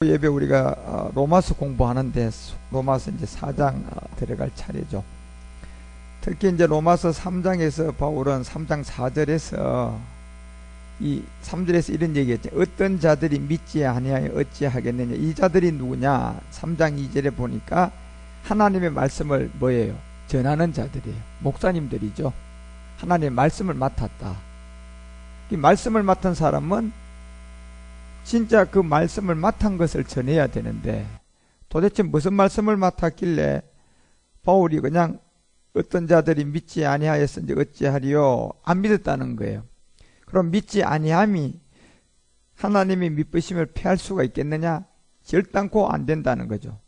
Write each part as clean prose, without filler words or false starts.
예배 우리가 로마서 공부하는데 로마서 이제 4장 들어갈 차례죠. 특히 이제 로마서 3장에서 바울은 3장 4절에서 이 3절에서 이런 얘기했죠. 어떤 자들이 믿지 아니하여 어찌하겠느냐. 이 자들이 누구냐? 3장 2절에 보니까 하나님의 말씀을 뭐예요? 전하는 자들이에요. 목사님들이죠. 하나님의 말씀을 맡았다. 이 말씀을 맡은 사람은 진짜 그 말씀을 맡은 것을 전해야 되는데 도대체 무슨 말씀을 맡았길래 바울이 그냥 어떤 자들이 믿지 아니하였은지 어찌하리요? 안 믿었다는 거예요. 그럼 믿지 아니함이 하나님의 믿으심을 피할 수가 있겠느냐? 결단코 안 된다는 거죠.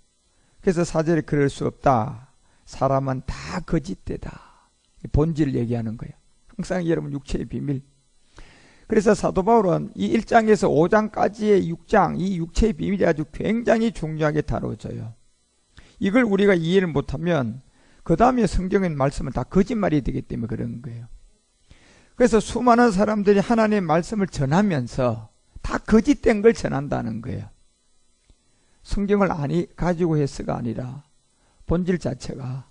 그래서 4절에 그럴 수 없다. 사람은 다 거짓되다. 본질을 얘기하는 거예요. 항상 여러분 육체의 비밀. 그래서 사도 바울은 이 1장에서 5장까지의 6장, 이 육체의 비밀이 아주 굉장히 중요하게 다뤄져요. 이걸 우리가 이해를 못하면 그 다음에 성경의 말씀은 다 거짓말이 되기 때문에 그런 거예요. 그래서 수많은 사람들이 하나님의 말씀을 전하면서 다 거짓된 걸 전한다는 거예요. 성경을 가지고 해서가 아니라 본질 자체가.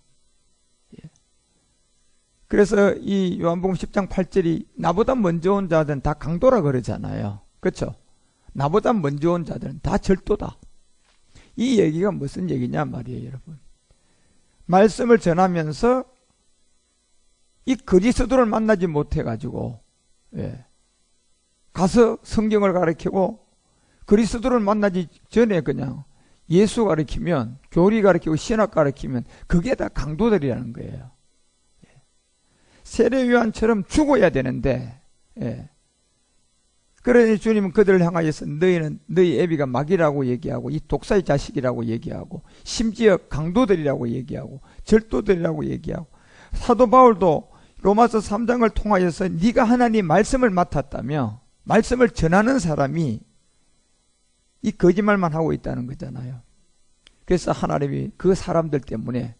그래서 이 요한복음 10장 8절이 나보다 먼저 온 자들은 다 강도라 그러잖아요. 그렇죠? 나보다 먼저 온 자들은 다 절도다. 이 얘기가 무슨 얘기냐 말이에요, 여러분. 말씀을 전하면서 이 그리스도를 만나지 못해가지고 가서 성경을 가르치고 그리스도를 만나지 전에 그냥 예수 가르치면, 교리 가르치고 신학 가르치면 그게 다 강도들이라는 거예요. 세례요한처럼 죽어야 되는데 그러니 주님은 그들을 향하여서 너희는 너희 애비가 마귀라고 얘기하고 이 독사의 자식이라고 얘기하고 심지어 강도들이라고 얘기하고 절도들이라고 얘기하고 사도 바울도 로마서 3장을 통하여서 네가 하나님 말씀을 맡았다며 말씀을 전하는 사람이 이 거짓말만 하고 있다는 거잖아요. 그래서 하나님이 그 사람들 때문에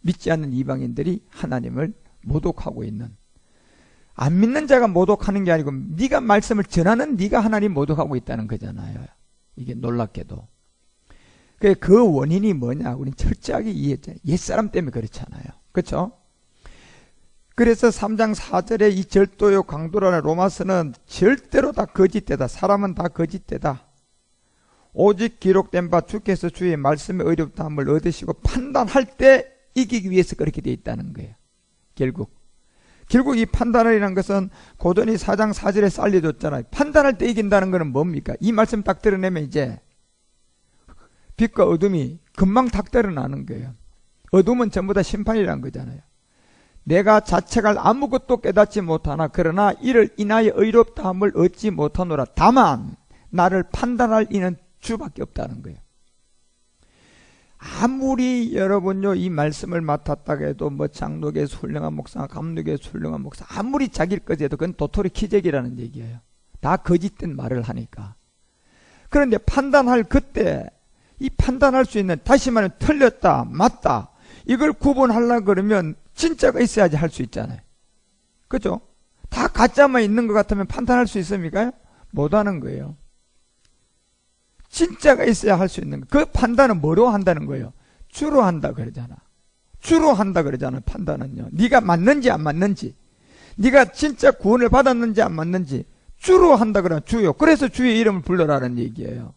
믿지 않는 이방인들이 하나님을 모독하고 있는, 안 믿는 자가 모독하는 게 아니고 네가 말씀을 전하는 네가 하나님 모독하고 있다는 거잖아요. 이게 놀랍게도. 그 원인이 뭐냐? 우리는 철저하게 이해했잖아요. 옛사람 때문에 그렇잖아요. 그렇죠? 그래서 3장 4절에 이 절도요 강도라는 로마서는 절대로 다 거짓되다. 사람은 다 거짓되다. 오직 기록된 바 주께서 주의 말씀의 의롭다함을 얻으시고 판단할 때 이기기 위해서 그렇게 되어 있다는 거예요. 결국 이 판단이라는 것은 고전이 4장 4절에 알려줬잖아요. 판단할 때 이긴다는 것은 뭡니까? 이 말씀 딱 드러내면 이제 빛과 어둠이 금방 딱 드러나는 거예요. 어둠은 전부 다 심판이라는 거잖아요. 내가 자책할 아무것도 깨닫지 못하나 그러나 이를 인하여 의롭다함을 얻지 못하노라. 다만 나를 판단할 이는 주밖에 없다는 거예요. 아무리 여러분요 이 말씀을 맡았다고 해도 뭐 장로교에서 훌륭한 목사, 감리교에서 훌륭한 목사 아무리 자기를 거지해도 그건 도토리 키재기라는 얘기예요. 다 거짓된 말을 하니까. 그런데 판단할 그때 이 판단할 수 있는, 다시 말하면 틀렸다 맞다 이걸 구분하려고 그러면 진짜가 있어야지 할 수 있잖아요. 그죠? 다 가짜만 있는 것 같으면 판단할 수 있습니까? 못하는 거예요. 진짜가 있어야 할 수 있는 거. 그 판단은 뭐로 한다는 거예요? 주로 한다 그러잖아. 주로 한다 그러잖아. 판단은요. 네가 맞는지 안 맞는지, 네가 진짜 구원을 받았는지 안 받는지 주로 한다 그러면 주요. 그래서 주의 이름을 불러라는 얘기예요.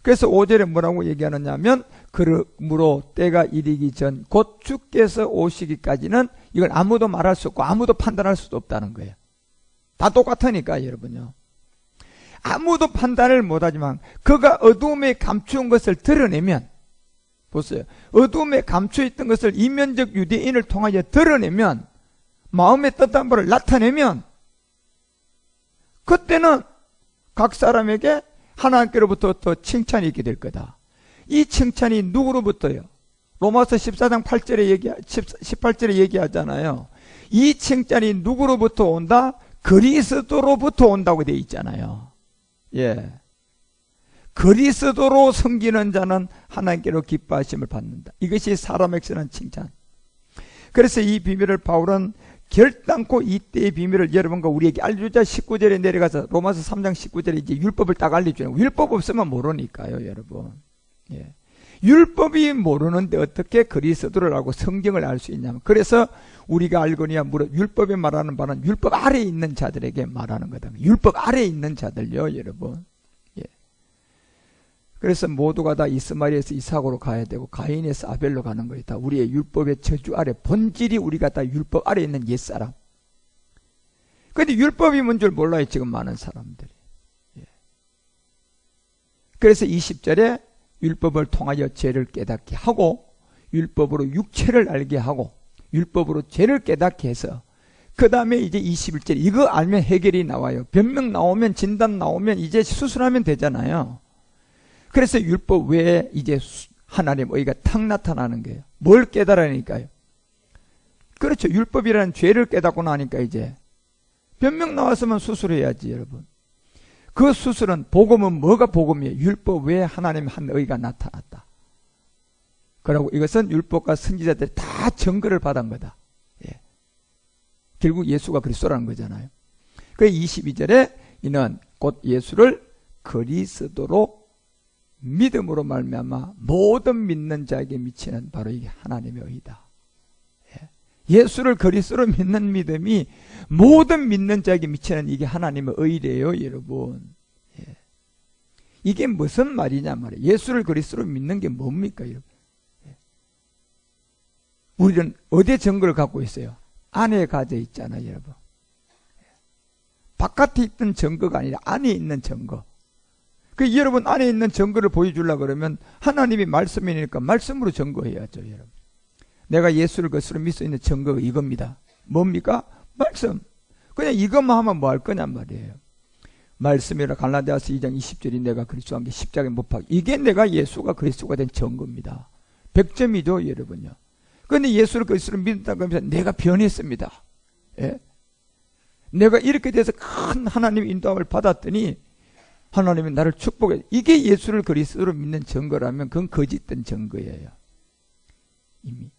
그래서 5절에 뭐라고 얘기하느냐 하면 그러므로 때가 이르기 전 곧 주께서 오시기까지는 이걸 아무도 말할 수 없고 아무도 판단할 수도 없다는 거예요. 다 똑같으니까 여러분요. 아무도 판단을 못하지만 그가 어두움에 감추은 것을 드러내면, 보세요. 어두움에 감춰있던 것을 이면적 유대인을 통하여 드러내면, 마음의 뜻한 바를 나타내면 그때는 각 사람에게 하나님께로부터 더 칭찬이 있게 될 거다. 이 칭찬이 누구로부터요? 로마서 14장 18절에 얘기하잖아요. 이 칭찬이 누구로부터 온다? 그리스도로부터 온다고 되어 있잖아요. 그리스도로 섬기는 자는 하나님께로 기뻐하심을 받는다. 이것이 사람에게서는 칭찬. 그래서 이 비밀을 바울은 결단코 이때의 비밀을 여러분과 우리에게 알려주자 19절에 내려가서 로마서 3장 19절에 이제 율법을 딱 알려주는 거예요. 율법 없으면 모르니까요, 여러분. 예. 율법이 모르는데 어떻게 그리스도를 알고 성경을 알 수 있냐면, 그래서 우리가 알거니와 무릇 율법에 말하는 바는 율법 아래에 있는 자들에게 말하는 거다. 율법 아래에 있는 자들요, 여러분. 예. 그래서 모두가 다 이스마엘에서 이삭으로 가야 되고 가인에서 아벨로 가는 거예요. 다 우리의 율법의 저주 아래, 본질이 우리가 다 율법 아래에 있는 옛사람. 그런데 율법이 뭔 줄 몰라요, 지금 많은 사람들이. 예. 그래서 20절에 율법을 통하여 죄를 깨닫게 하고, 율법으로 육체를 알게 하고, 율법으로 죄를 깨닫게 해서, 그 다음에 이제 21절, 이거 알면 해결이 나와요. 변명 나오면, 진단 나오면 이제 수술하면 되잖아요. 그래서 율법 외에 이제 하나님 의가 탁 나타나는 거예요. 뭘 깨달으니까요? 그렇죠. 율법이라는 죄를 깨닫고 나니까 이제 변명 나왔으면 수술해야지, 여러분. 그 수술은, 복음은 뭐가 복음이에요? 율법 외에 하나님의 한 의가 나타났다. 그리고 이것은 율법과 선지자들이 다 증거를 받은 거다. 예. 결국 예수가 그리스도라는 거잖아요. 그 22절에 이는 곧 예수를 그리스도로 믿음으로 말미암아 모든 믿는 자에게 미치는 바로 이게 하나님의 의다. 예. 예수를 그리스도로 믿는 믿음이 모든 믿는 자에게 미치는 이게 하나님의 의래요, 여러분. 예. 이게 무슨 말이냐 말이에요. 예수를 그리스도로 믿는 게 뭡니까, 여러분? 예. 우리는 어디에 증거를 갖고 있어요? 안에 가져 있잖아요, 여러분. 예. 바깥에 있던 증거가 아니라 안에 있는 증거. 그 여러분 안에 있는 증거를 보여주려고 그러면 하나님이 말씀이니까 말씀으로 증거해야죠, 여러분. 내가 예수를 그리스도로 믿을 수 있는 증거가 이겁니다. 뭡니까? 말씀. 그냥 이것만 하면 뭐 할 거냔 말이에요. 말씀이라 갈라디아서 2장 20절이 내가 그리스도와 함께 십자가에 못 박혀. 이게 내가 예수가 그리스도가 된 증거입니다. 100점이죠, 여러분요. 그런데 예수를 그리스도로 믿었다고 하면서 내가 변했습니다. 예? 내가 이렇게 돼서 큰 하나님의 인도함을 받았더니 하나님이 나를 축복해. 이게 예수를 그리스도로 믿는 증거라면 그건 거짓된 증거예요. 이미.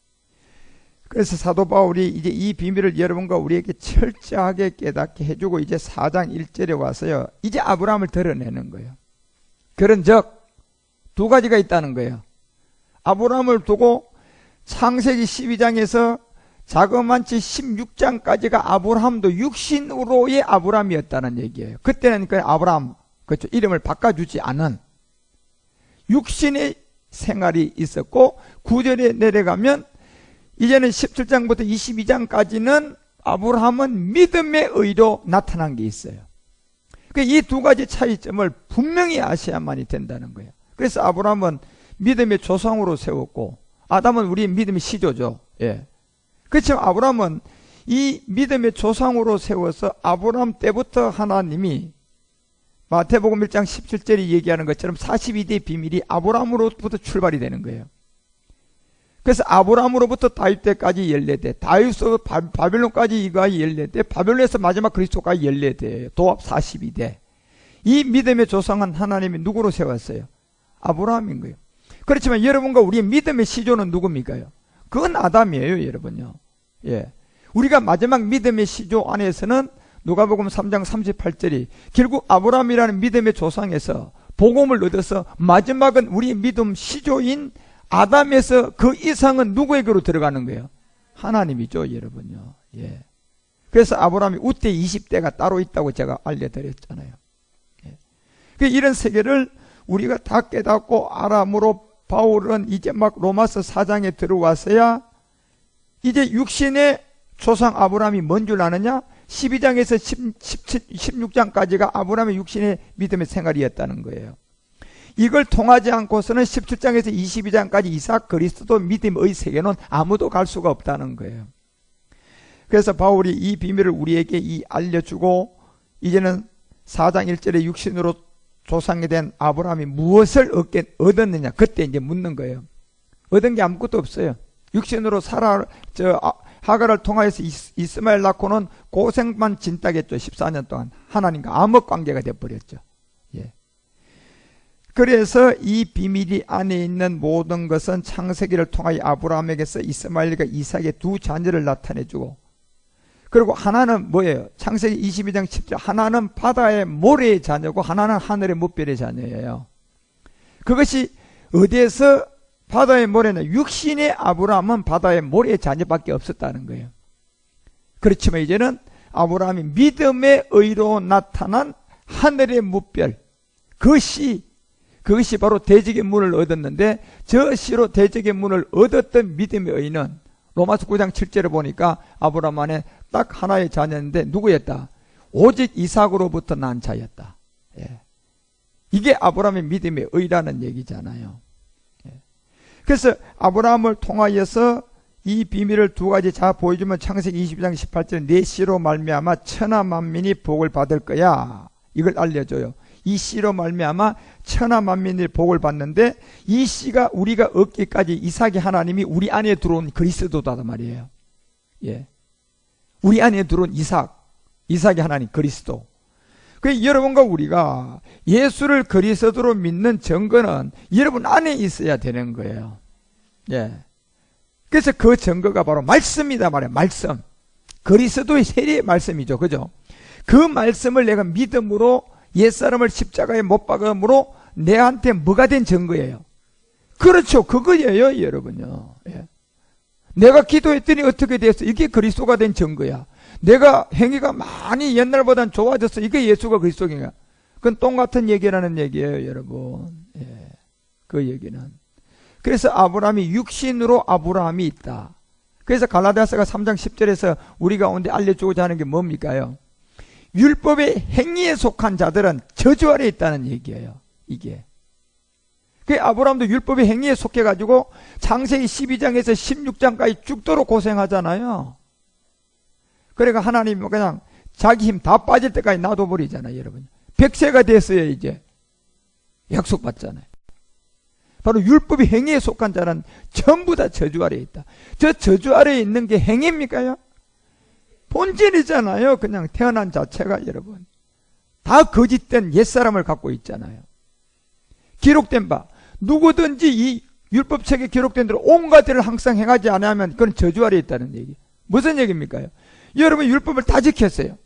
그래서 사도 바울이 이제 이 비밀을 여러분과 우리에게 철저하게 깨닫게 해주고 이제 4장 1절에 와서요. 이제 아브라함을 드러내는 거예요. 그런즉 두 가지가 있다는 거예요. 아브라함을 두고 창세기 12장에서 자그만치 16장까지가 아브라함도 육신으로의 아브라함이었다는 얘기예요. 그때는 그 아브라함, 그렇죠. 이름을 바꿔주지 않은 육신의 생활이 있었고 9절에 내려가면 이제는 17장부터 22장까지는 아브라함은 믿음의 의로 나타난 게 있어요. 이 두 가지 차이점을 분명히 아셔야만이 된다는 거예요. 그래서 아브라함은 믿음의 조상으로 세웠고 아담은 우리의 믿음의 시조죠. 예. 그렇지만 아브라함은 이 믿음의 조상으로 세워서 아브라함 때부터 하나님이 마태복음 1장 17절이 얘기하는 것처럼 42대의 비밀이 아브라함으로부터 출발이 되는 거예요. 그래서 아브라함으로부터 다윗 때까지 14대, 다윗으로 바벨론까지 이가 14대, 바벨론에서 마지막 그리스도까지 14대예요. 도합 42대. 이 믿음의 조상은 하나님이 누구로 세웠어요? 아브라함인 거예요. 그렇지만 여러분과 우리의 믿음의 시조는 누굽니까요? 그건 아담이에요, 여러분요. 예. 우리가 마지막 믿음의 시조 안에서는 누가복음 3장 38절이 결국 아브라함이라는 믿음의 조상에서 복음을 얻어서 마지막은 우리의 믿음 시조인 아담에서 그 이상은 누구에게로 들어가는 거예요? 하나님이죠, 여러분요. 예. 그래서 아브라함이 우때 20대가 따로 있다고 제가 알려드렸잖아요. 예. 이런 세계를 우리가 다 깨닫고 알아므로 바울은 이제 막 로마서 4장에 들어와서야 이제 육신의 조상 아브라함이 뭔 줄 아느냐? 12장에서 16장까지가 아브라함의 육신의 믿음의 생활이었다는 거예요. 이걸 통하지 않고서는 17장에서 22장까지 이삭 그리스도 믿음의 세계는 아무도 갈 수가 없다는 거예요. 그래서 바울이 이 비밀을 우리에게 알려주고 이제는 4장 1절에 육신으로 조상이 된 아브라함이 무엇을 얻었느냐 그때 이제 묻는 거예요. 얻은 게 아무것도 없어요. 육신으로 하가를 통하여서 이스마엘 낳고는 고생만 진다겠죠. 14년 동안 하나님과 암흑 관계가 되어버렸죠. 예. 그래서 이 비밀이 안에 있는 모든 것은 창세기를 통하여 아브라함에게서 이스마엘과 이삭의 두 자녀를 나타내주고 그리고 하나는 뭐예요? 창세기 22장 10절 하나는 바다의 모래의 자녀고 하나는 하늘의 무별의 자녀예요. 그것이 어디에서 바다의 모래는 육신의 아브라함은 바다의 모래의 자녀밖에 없었다는 거예요. 그렇지만 이제는 아브라함이 믿음의 의로 나타난 하늘의 무별, 그것이 바로 대적의 문을 얻었는데, 저 씨로 대적의 문을 얻었던 믿음의 의는 로마서 9장 7절에 보니까 아브라함 안에 딱 하나의 자녀인데 누구였다? 오직 이삭으로부터 난 자였다. 예. 이게 아브라함의 믿음의 의라는 얘기잖아요. 예. 그래서 아브라함을 통하여서 이 비밀을 두 가지 자 보여주면 창세기 22장 18절 내 씨로 말미암아 천하 만민이 복을 받을 거야. 이걸 알려줘요. 이 씨로 말미암아 천하 만민이 복을 받는데, 이 씨가 우리가 얻기까지 이삭이 하나님이 우리 안에 들어온 그리스도다 말이에요. 예. 우리 안에 들어온 이삭이 하나님 그리스도. 그 여러분과 우리가 예수를 그리스도로 믿는 증거는 여러분 안에 있어야 되는 거예요. 예. 그래서 그 증거가 바로 말씀이다 말이에요. 말씀. 그리스도의 세례의 말씀이죠. 그죠? 그 말씀을 내가 믿음으로 옛사람을 십자가에 못 박음으로 내한테 뭐가 된 증거예요? 그렇죠. 그거예요, 여러분요. 예. 내가 기도했더니 어떻게 됐어? 이게 그리스도가 된 증거야. 내가 행위가 많이 옛날보단 좋아졌어. 이게 예수가 그리스도인가? 그건 똑같은 얘기라는 얘기예요, 여러분. 예. 그 얘기는. 그래서 아브라함이 육신으로 아브라함이 있다. 그래서 갈라디아서가 3장 10절에서 우리 가운데 알려주고자 하는 게 뭡니까요? 율법의 행위에 속한 자들은 저주 아래 있다는 얘기예요. 이게. 그 아브라함도 율법의 행위에 속해가지고 창세기 12장에서 16장까지 죽도록 고생하잖아요. 그러니까 하나님 그냥 자기 힘 다 빠질 때까지 놔둬버리잖아요, 여러분. 100세가 됐어요, 이제. 약속받잖아요. 바로 율법의 행위에 속한 자는 전부 다 저주 아래에 있다. 저 저주 아래에 있는 게 행위입니까요? 본질이잖아요. 그냥 태어난 자체가 여러분. 다 거짓된 옛사람을 갖고 있잖아요. 기록된 바. 누구든지 이 율법책에 기록된 대로 온갖 일을 항상 행하지 않으면 그건 저주 아래에 있다는 얘기. 무슨 얘기입니까? 여러분 율법을 다 지켰어요.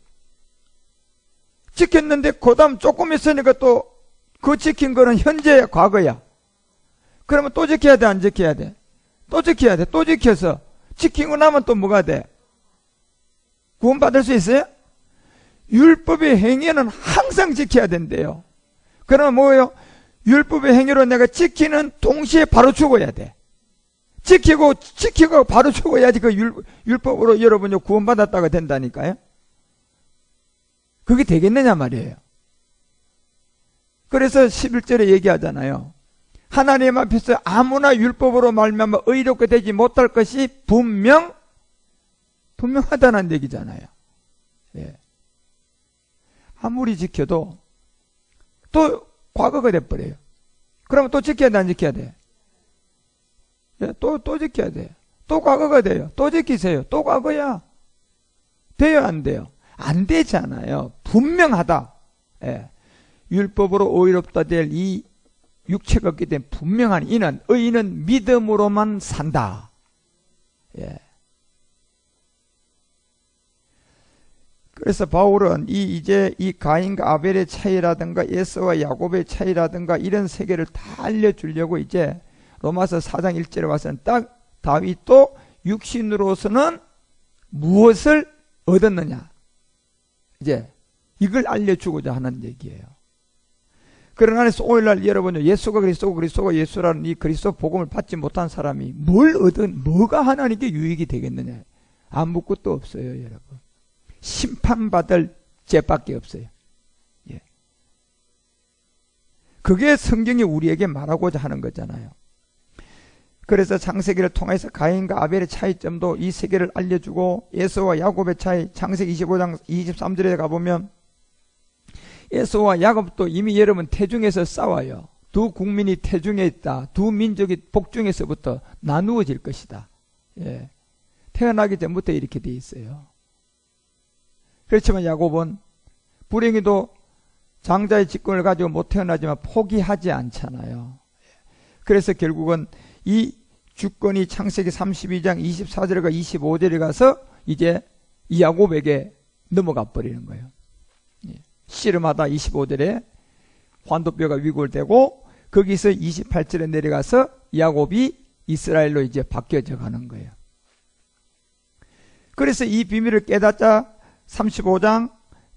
지켰는데 그 다음 조금 있으니까 또 그 지킨 거는 현재야 과거야. 그러면 또 지켜야 돼, 안 지켜야 돼? 또 지켜야 돼. 또 지켜서 지키고 나면 또 뭐가 돼? 구원받을 수 있어요? 율법의 행위는 항상 지켜야 된대요. 그러면 뭐예요? 율법의 행위로 내가 지키는 동시에 바로 죽어야 돼. 지키고 바로 죽어야지 그 율법으로 여러분이 구원받았다가 된다니까요. 그게 되겠느냐 말이에요. 그래서 11절에 얘기하잖아요. 하나님 앞에서 아무나 율법으로 말미암아 의롭게 되지 못할 것이 분명하다는 얘기잖아요. 예. 아무리 지켜도 또 과거가 돼버려요. 그러면 또 지켜야 돼, 안 지켜야 돼? 예, 또 지켜야 돼. 또 과거가 돼요. 또 지키세요. 또 과거야. 돼요, 안 돼요? 안 되잖아요. 분명하다. 예. 율법으로 의롭다 될 이 육체가 없기 때문에 분명한 이는 의인은 믿음으로만 산다. 예. 그래서 바울은 이제 이 가인과 아벨의 차이라든가 에서와 야곱의 차이라든가 이런 세계를 다 알려주려고 이제 로마서 4장 1절에 와서는 딱 다윗도 육신으로서는 무엇을 얻었느냐, 이제 이걸 알려주고자 하는 얘기예요. 그러나 안에서 오늘날 여러분 예수가 그리스도고 그리스도가 예수라는 이 그리스도 복음을 받지 못한 사람이 뭘 얻은 뭐가 하나님께 유익이 되겠느냐? 아무것도 없어요, 여러분. 심판받을 죄밖에 없어요. 예. 그게 성경이 우리에게 말하고자 하는 거잖아요. 그래서 창세기를 통해서 가인과 아벨의 차이점도 이 세계를 알려주고, 에서와 야곱의 차이, 창세기 25장 23절에 가보면 에서와 야곱도 이미 여러분 태중에서 싸워요. 두 국민이 태중에 있다. 두 민족이 복중에서부터 나누어질 것이다. 예. 태어나기 전부터 이렇게 돼 있어요. 그렇지만 야곱은 불행히도 장자의 직분을 가지고 못 태어나지만 포기하지 않잖아요. 그래서 결국은 이 주권이 창세기 32장 24절과 25절에 가서 이제 이 야곱에게 넘어가 버리는 거예요. 씨름하다 25절에 환도뼈가 위골되고 거기서 28절에 내려가서 야곱이 이스라엘로 이제 바뀌어져 가는 거예요. 그래서 이 비밀을 깨닫자 35장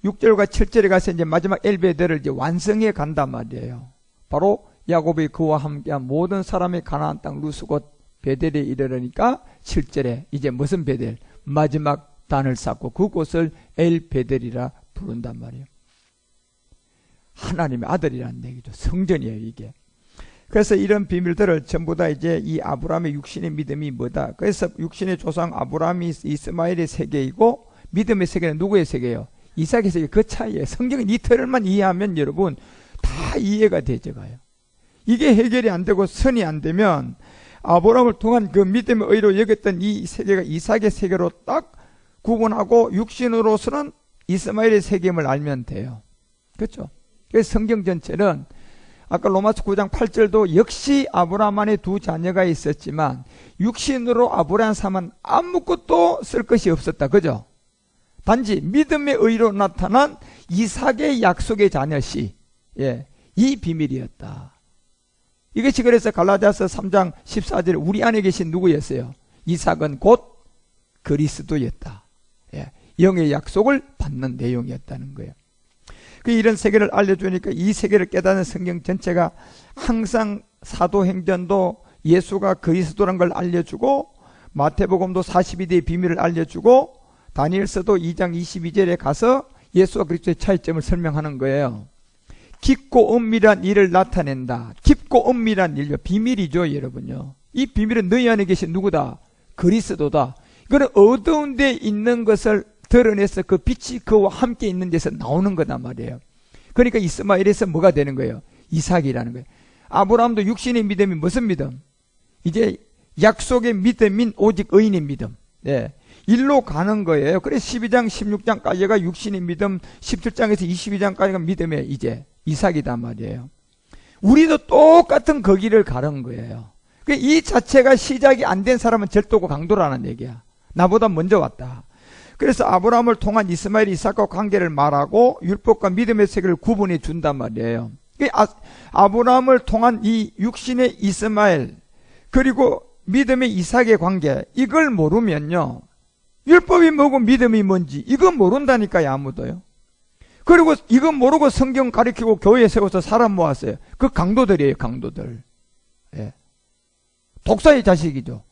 6절과 7절에 가서 이제 마지막 엘베델을 이제 완성해 간단 말이에요. 바로 야곱이 그와 함께한 모든 사람의 가나안 땅 루스 곧 베델에 이르르니까 7절에 이제 무슨 베델? 마지막 단을 쌓고 그곳을 엘베델이라 부른단 말이에요. 하나님의 아들이라는 얘기죠. 성전이에요, 이게. 그래서 이런 비밀들을 전부 다 이제 이 아브라함의 육신의 믿음이 뭐다. 그래서 육신의 조상 아브라함이 이스마엘의 세계이고 믿음의 세계는 누구의 세계예요? 이삭의 세계. 그 차이에 성경의 이 틀을만 이해하면 여러분 다 이해가 되죠 가요. 이게 해결이 안 되고 선이 안 되면 아브라함을 통한 그 믿음의 의로 여겼던 이 세계가 이삭의 세계로 딱 구분하고 육신으로서는 이스마엘의 세계임을 알면 돼요. 그렇죠? 그래서 성경 전체는 아까 로마서 9장 8절도 역시 아브라함 안에 두 자녀가 있었지만 육신으로 아브라함 삼은 아무것도 쓸 것이 없었다. 그죠? 단지 믿음의 의로 나타난 이삭의 약속의 자녀시, 이 비밀이었다. 이것이 그래서 갈라디아서 3장 14절에 우리 안에 계신 누구였어요? 이삭은 곧 그리스도였다. 영의 약속을 받는 내용이었다는 거예요. 그 이런 세계를 알려주니까 이 세계를 깨닫는 성경 전체가 항상 사도행전도 예수가 그리스도란 걸 알려주고 마태복음도 42대의 비밀을 알려주고 다니엘서도 2장 22절에 가서 예수와 그리스도의 차이점을 설명하는 거예요. 깊고 은밀한 일을 나타낸다. 깊고 은밀한 일요. 비밀이죠, 여러분요. 이 비밀은 너희 안에 계신 누구다? 그리스도다. 이거는 어두운 데 있는 것을 드러내서 그 빛이 그와 함께 있는 데서 나오는 거단 말이에요. 그러니까 이스마엘에서 뭐가 되는 거예요? 이삭이라는 거예요. 아브라함도 육신의 믿음이 무슨 믿음? 이제 약속의 믿음인 오직 의인의 믿음. 일로 가는 거예요. 그래서 12장 16장까지가 육신의 믿음, 17장에서 22장까지가 믿음의 이제 이삭이단 말이에요. 우리도 똑같은 그 길을 가는 거예요. 이 자체가 시작이 안 된 사람은 절도고 강도라는 얘기야. 나보다 먼저 왔다. 그래서 아브라함을 통한 이스마엘 이삭과 관계를 말하고 율법과 믿음의 세계를 구분해 준단 말이에요. 아브라함을 통한 이 육신의 이스마엘 그리고 믿음의 이삭의 관계, 이걸 모르면요, 율법이 뭐고 믿음이 뭔지 이거 모른다니까요. 아무도요. 그리고 이거 모르고 성경 가르치고 교회에 세워서 사람 모았어요. 그 강도들이에요. 강도들. 독사의 자식이죠.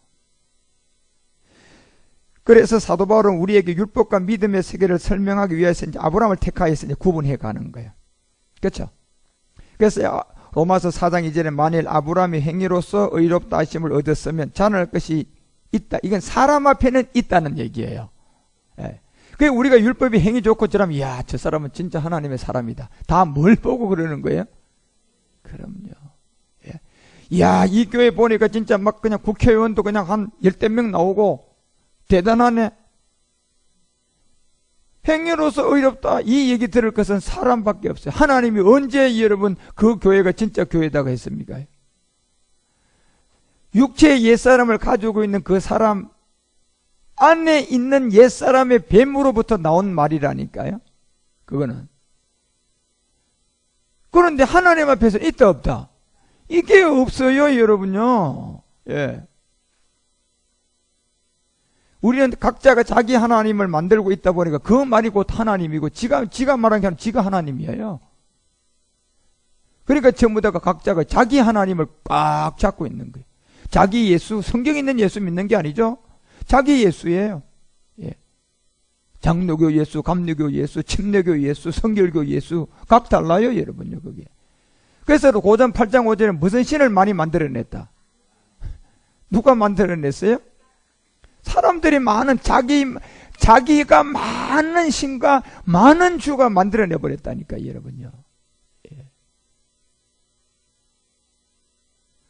그래서 사도 바울은 우리에게 율법과 믿음의 세계를 설명하기 위해서 이제 아브라함을 택하여서 이제 구분해 가는 거예요. 그렇죠? 그래서 로마서 4장 2절에 만일 아브라함이 행위로서 의롭다 하심을 얻었으면 자랑할 것이 있다. 이건 사람 앞에는 있다는 얘기예요. 그게 우리가 율법이 행위 좋고 저라면 이야, 저 사람은 진짜 하나님의 사람이다. 다 뭘 보고 그러는 거예요? 그럼요. 이야, 이 교회 보니까 진짜 막 그냥 국회의원도 그냥 한 10명 나오고 대단하네. 행위로서 의롭다 이 얘기 들을 것은 사람밖에 없어요. 하나님이 언제 여러분 그 교회가 진짜 교회다가 했습니까? 육체의 옛사람을 가지고 있는 그 사람 안에 있는 옛사람의 뱀으로부터 나온 말이라니까요. 그거는. 그런데 하나님 앞에서 있다 없다? 이게 없어요, 여러분요. 우리는 각자가 자기 하나님을 만들고 있다 보니까 그 말이 곧 하나님이고 지가 말한 게 아니라 지가 하나님이에요. 그러니까 전부 다가 각자가 자기 하나님을 꽉 잡고 있는 거예요. 자기 예수, 성경에 있는 예수 믿는 게 아니죠. 자기 예수예요. 장로교 예수, 감리교 예수, 침례교 예수, 성결교 예수 각 달라요, 여러분요. 그게. 그래서 고전 8장 5절에 무슨 신을 많이 만들어냈다? 누가 만들어냈어요? 사람들이 많은 자기가 많은 신과 많은 주가 만들어내버렸다니까, 여러분요.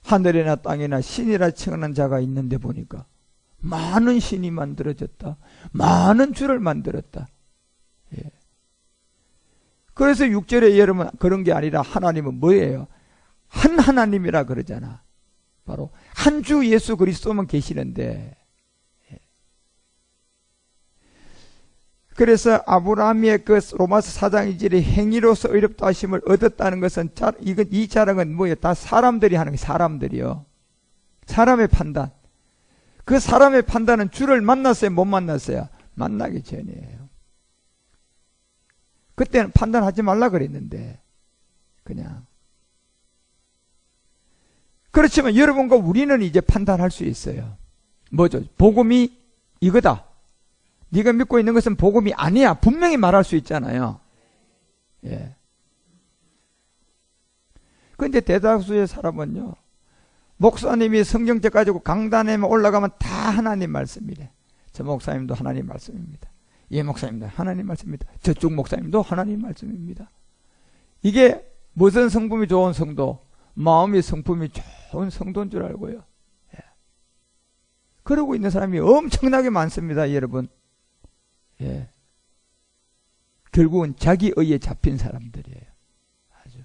하늘이나 땅이나 신이라 칭하는 자가 있는데 보니까 많은 신이 만들어졌다. 많은 주를 만들었다. 그래서 6절에 여러분 그런 게 아니라 하나님은 뭐예요? 한 하나님이라 그러잖아. 바로 한 주 예수 그리스도만 계시는데 그래서 아브라함의 그 로마서 4장 2절의 행위로서 의롭다 하심을 얻었다는 것은 이 자랑은 뭐예요? 다 사람들이 하는 게 사람들이요. 사람의 판단. 그 사람의 판단은 주를 만났어요? 못 만났어요? 만나기 전이에요. 그때는 판단하지 말라 그랬는데 그냥. 그렇지만 여러분과 우리는 이제 판단할 수 있어요. 뭐죠? 복음이 이거다. 네가 믿고 있는 것은 복음이 아니야. 분명히 말할 수 있잖아요. 예. 근데 대다수의 사람은요, 목사님이 성경책 가지고 강단에 올라가면 다 하나님 말씀이래. 저 목사님도 하나님 말씀입니다. 이 목사님도 하나님 말씀입니다. 저쪽 목사님도 하나님 말씀입니다. 이게 무슨 성품이 좋은 성도? 마음의 성품이 좋은 성도인 줄 알고요. 예. 그러고 있는 사람이 엄청나게 많습니다, 여러분. 예. 결국은 자기 의에 잡힌 사람들이에요. 아주.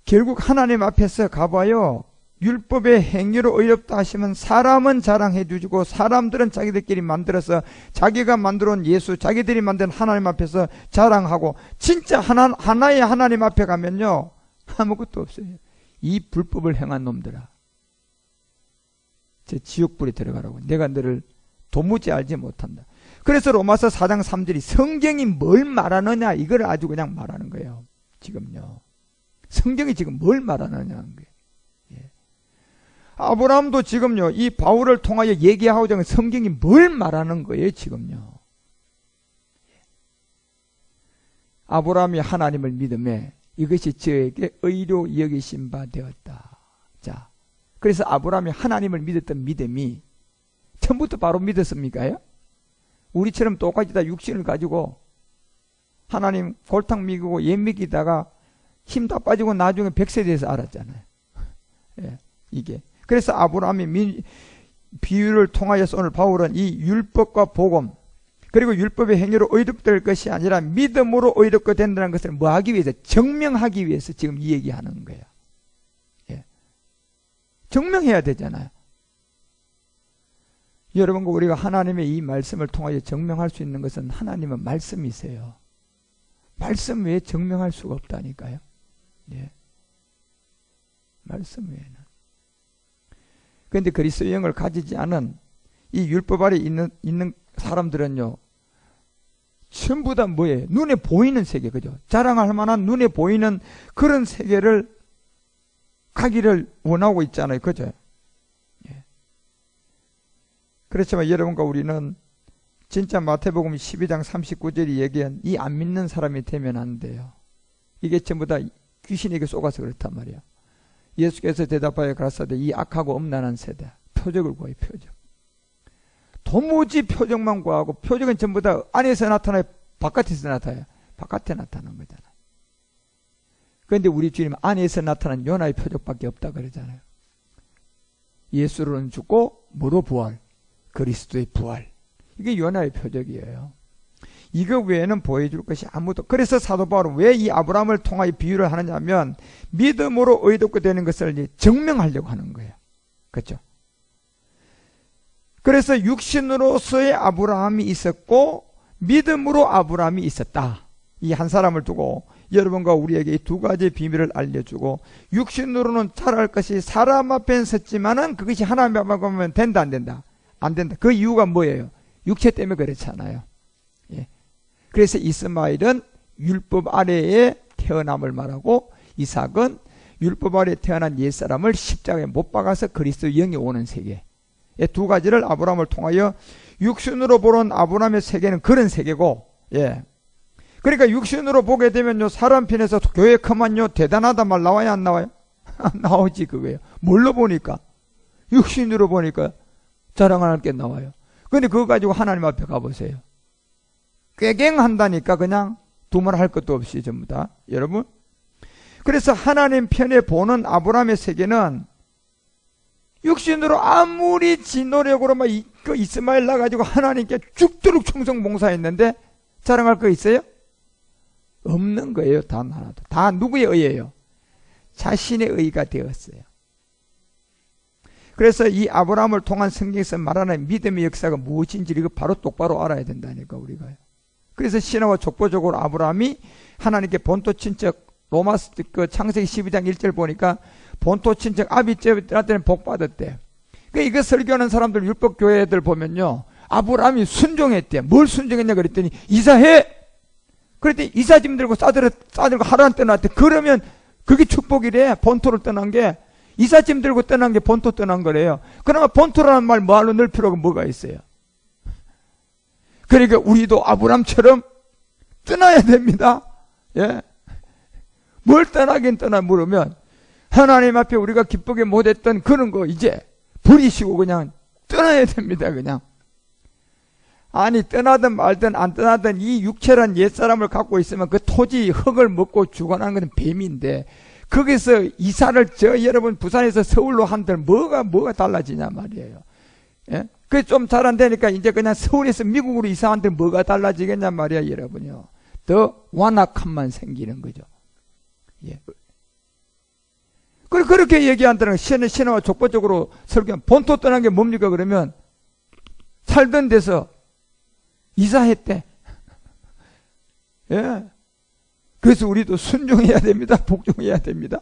결국 하나님 앞에서 가봐요. 율법의 행위로 의롭다 하시면 사람은 자랑해 주시고 사람들은 자기들끼리 만들어서 자기가 만들어 온 예수, 자기들이 만든 하나님 앞에서 자랑하고 진짜 하나의 하나님 앞에 가면요 아무것도 없어요. 이 불법을 행한 놈들아, 제 지옥불에 들어가라고. 내가 너를 도무지 알지 못한다. 그래서 로마서 4장 3절이 성경이 뭘 말하느냐 이걸 아주 그냥 말하는 거예요. 지금요. 성경이 지금 뭘 말하느냐는 거예요. 예. 아브라함도 지금요 이 바울을 통하여 얘기하고자 하는 성경이 뭘 말하는 거예요 지금요. 예. 아브라함이 하나님을 믿음에 이것이 저에게 의로 여기신 바 되었다. 자, 그래서 아브라함이 하나님을 믿었던 믿음이 처음부터 바로 믿었습니까요? 우리처럼 똑같이 다 육신을 가지고 하나님 골탕 먹이고 예 먹이다가 힘 다 빠지고 나중에 100세 돼서 알았잖아요. 예, 이게. 그래서 아브라함이 비유를 통하여서 오늘 바울은 이 율법과 복음 그리고 율법의 행위로 의롭될 것이 아니라 믿음으로 의롭게 된다는 것을 뭐 하기 위해서? 증명하기 위해서 지금 이 얘기하는 거예요. 예. 증명해야 되잖아요. 여러분과 우리가 하나님의 이 말씀을 통하여 증명할 수 있는 것은 하나님은 말씀이세요. 말씀 외에 증명할 수가 없다니까요. 예. 말씀 외에는. 그런데 그리스도의 영을 가지지 않은 이 율법 아래 있는 사람들은요, 전부 다 뭐예요? 눈에 보이는 세계, 그죠? 자랑할 만한 눈에 보이는 그런 세계를 가기를 원하고 있잖아요. 그죠? 그렇지만 여러분과 우리는 진짜 마태복음 12장 39절이 얘기한 이 안 믿는 사람이 되면 안 돼요. 이게 전부 다 귀신에게 속아서 그렇단 말이에요. 예수께서 대답하여 가라사대 이 악하고 엄란한 세대 표적을 구하여 표적. 도무지 표적만 구하고 표적은 전부 다 안에서 나타나요? 바깥에서 나타나요? 바깥에 나타나는 거잖아요. 그런데 우리 주님 안에서 나타난 요나의 표적밖에 없다 그러잖아요. 예수로는 죽고 뭐로 부활? 그리스도의 부활. 이게 요나의 표적이에요. 이거 외에는 보여줄 것이 아무도. 그래서 사도 바울은 왜 이 아브라함을 통하여 비유를 하느냐면 믿음으로 의롭게 되는 것을 이제 증명하려고 하는 거예요. 그렇죠? 그래서 육신으로서의 아브라함이 있었고 믿음으로 아브라함이 있었다. 이 한 사람을 두고 여러분과 우리에게 이 두 가지 비밀을 알려주고 육신으로는 잘할 것이 사람 앞엔 섰지만은 그것이 하나님 앞에 가면 된다 안 된다? 안 된다. 그 이유가 뭐예요? 육체 때문에 그렇잖아요. 예. 그래서 이스마엘은 율법 아래에 태어남을 말하고 이삭은 율법 아래에 태어난 옛사람을 십자가에 못 박아서 그리스도 영이 오는 세계. 이 두 가지를 아브라함을 통하여 육신으로 보는 아브라함의 세계는 그런 세계고, 예. 그러니까 육신으로 보게 되면요, 사람 편에서 교회 크면요, 대단하다 말 나와요, 안 나와요? 나오지, 그거예요. 뭘로 보니까? 육신으로 보니까 자랑할 게 나와요. 근데 그거 가지고 하나님 앞에 가보세요. 꾀갱한다니까 그냥 두말할 것도 없이 전부 다. 여러분. 그래서 하나님 편에 보는 아브라함의 세계는 육신으로 아무리 지 노력으로 막 그 이스마엘 나가지고 하나님께 죽도록 충성 봉사했는데 자랑할 거 있어요? 없는 거예요. 단 하나도. 다 누구의 의예요? 자신의 의가 되었어요. 그래서 이 아브라함을 통한 성경에서 말하는 믿음의 역사가 무엇인지 이거 바로 똑바로 알아야 된다니까 우리가. 그래서 신화와 족보적으로 아브라함이 하나님께 본토 친척 로마스 그 창세기 12장 1절 보니까 본토 친척 아비집한테는 복 받았대. 그 이거 설교하는 사람들 율법 교회들 보면요, 아브라함이 순종했대. 뭘 순종했냐 그랬더니 이사해. 그랬더니 이사짐 들고 싸들고 하란 떠났대. 그러면 그게 축복이래. 본토를 떠난 게 이사짐 들고 떠난 게 본토 떠난 거래요. 그러면 본토라는 말 말로 넣을 필요가 뭐가 있어요? 그러니까 우리도 아브라함처럼 떠나야 됩니다. 예. 뭘 떠나긴 떠나 물으면 하나님 앞에 우리가 기쁘게 못했던 그런 거 이제 버리시고 그냥 떠나야 됩니다. 그냥. 아니 떠나든 말든 안 떠나든 이 육체란 옛사람을 갖고 있으면 그 토지 흙을 먹고 죽어나는 건 뱀인데 거기서 이사를 여러분 부산에서 서울로 한들 뭐가 달라지냐 말이에요. 예? 그게 좀 잘 안 되니까 이제 그냥 서울에서 미국으로 이사한들 뭐가 달라지겠냐 말이야 여러분요. 더 완악함만 생기는 거죠. 예. 그렇게 얘기한다는 신화와 족보적으로 설교한 본토 떠난 게 뭡니까 그러면 살던 데서 이사했대. 예. 그래서 우리도 순종해야 됩니다. 복종해야 됩니다.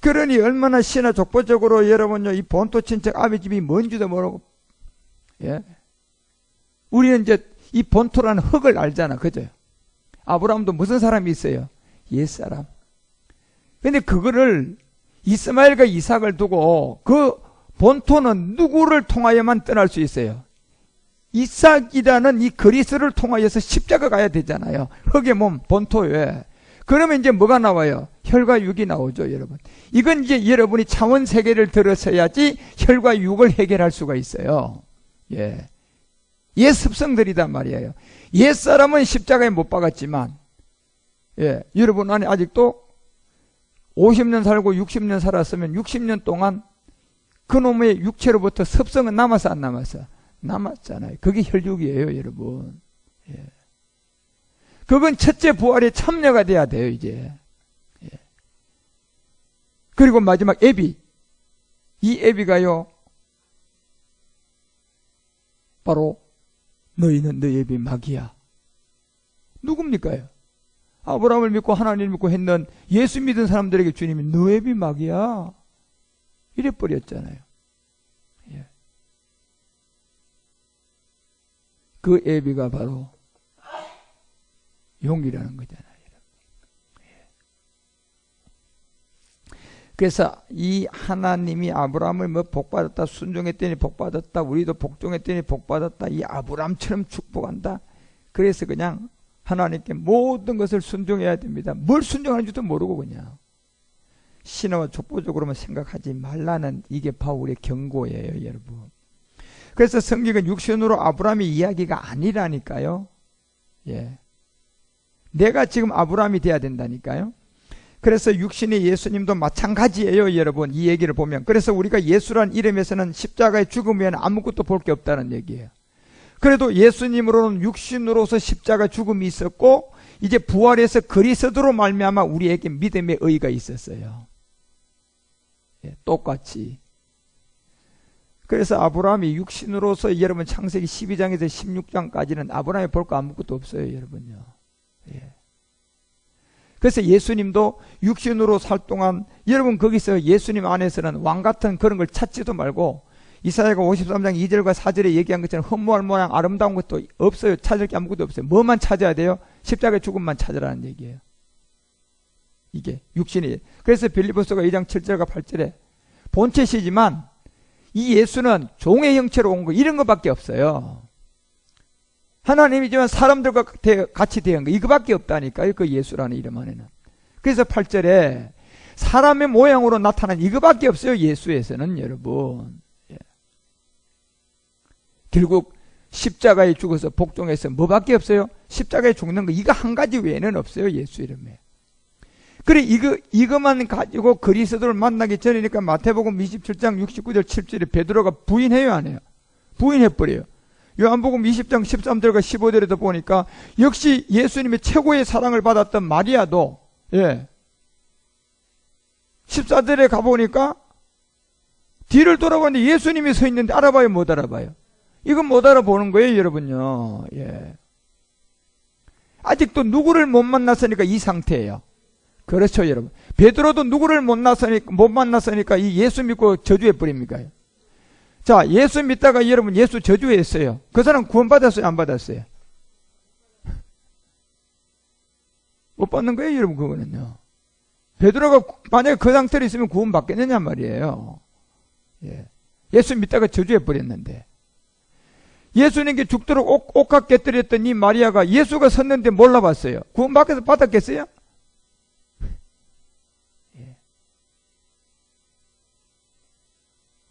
그러니 얼마나 신화 족보적으로 여러분요 이 본토 친척 아비집이 뭔지도 모르고, 예. 우리는 이제 이 본토라는 흙을 알잖아, 그죠? 아브라함도 무슨 사람이 있어요? 옛사람. 근데 그거를 이스마엘과 이삭을 두고 그 본토는 누구를 통하여만 떠날 수 있어요? 이삭이라는 이 그리스를 통하여서 십자가 가야 되잖아요. 흙의 몸, 본토에. 그러면 이제 뭐가 나와요? 혈과 육이 나오죠, 여러분. 이건 이제 여러분이 차원 세계를 들어서야지 혈과 육을 해결할 수가 있어요. 예. 옛 습성들이단 말이에요. 옛 사람은 십자가에 못 박았지만, 예. 여러분 안에 아직도 50년 살고 60년 살았으면 60년 동안 그놈의 육체로부터 습성은 남았어, 안 남았어? 남았잖아요. 그게 혈육이에요, 여러분. 예. 그건 첫째 부활에 참여가 돼야 돼요, 이제. 예. 그리고 마지막 애비. 이 애비가요, 바로 너희는 너희 애비 마귀야. 누굽니까요? 아브라함을 믿고 하나님을 믿고 했는 예수 믿은 사람들에게 주님이 너 애비 마귀야. 이래 버렸잖아요. 예. 그 애비가 바로 용이라는 거잖아요. 예. 그래서 이 하나님이 아브라함을 뭐 복받았다, 순종했더니 복받았다, 우리도 복종했더니 복받았다, 이 아브라함처럼 축복한다. 그래서 그냥 하나님께 모든 것을 순종해야 됩니다. 뭘 순종하는지도 모르고 그냥 신화와 족보적으로만 생각하지 말라는 이게 바울의 경고예요, 여러분. 그래서 성경은 육신으로 아브라함의 이야기가 아니라니까요. 예. 내가 지금 아브라함이 돼야 된다니까요. 그래서 육신의 예수님도 마찬가지예요, 여러분. 이 얘기를 보면. 그래서 우리가 예수란 이름에서는 십자가의 죽음 외에는 아무것도 볼 게 없다는 얘기예요. 그래도 예수님으로는 육신으로서 십자가 죽음이 있었고 이제 부활해서 그리스도로 말미암아 우리에게 믿음의 의가 있었어요. 예, 똑같이. 그래서 아브라함이 육신으로서 여러분 창세기 12장에서 16장까지는 아브라함이 볼 거 아무것도 없어요, 여러분요. 예. 그래서 예수님도 육신으로 살 동안 여러분 거기서 예수님 안에서는 왕 같은 그런 걸 찾지도 말고 이사야가 53장 2절과 4절에 얘기한 것처럼 흠모할 모양 아름다운 것도 없어요. 찾을 게 아무것도 없어요. 뭐만 찾아야 돼요? 십자가의 죽음만 찾으라는 얘기예요. 이게 육신이. 그래서 빌립보서가 2장 7절과 8절에 본체시지만 이 예수는 종의 형체로 온 거 이런 것밖에 없어요. 하나님이지만 사람들과 같이 대한 거 이거밖에 없다니까요. 그 예수라는 이름 안에는. 그래서 8절에 사람의 모양으로 나타난 이거밖에 없어요. 예수에서는 여러분. 결국 십자가에 죽어서 복종해서 뭐밖에 없어요? 십자가에 죽는 거 이거 한 가지 외에는 없어요. 예수 이름에. 그래 이거만 가지고 그리스도를 만나기 전이니까 마태복음 27장 69절 7절에 베드로가 부인해요, 안 해요? 부인해버려요. 요한복음 20장 13절과 15절에도 보니까 역시 예수님의 최고의 사랑을 받았던 마리아도 14절에 가보니까 뒤를 돌아보는데 예수님이 서 있는데 알아봐요, 못 알아봐요? 이건 못 알아보는 거예요, 여러분요. 예. 아직도 누구를 못 만났으니까 이 상태예요. 그렇죠, 여러분. 베드로도 누구를 못 만났으니까 이 예수 믿고 저주해 버립니까? 자, 예수 믿다가 여러분 예수 저주했어요. 그 사람 구원받았어요, 안 받았어요? 못 받는 거예요, 여러분. 그거는요. 베드로가 만약에 그 상태로 있으면 구원 받겠느냐 말이에요. 예. 예수 믿다가 저주해 버렸는데, 예수님께 죽도록 옥합 깨뜨렸던 이 마리아가 예수가 섰는데 몰라봤어요. 구원 받았겠어요? 예.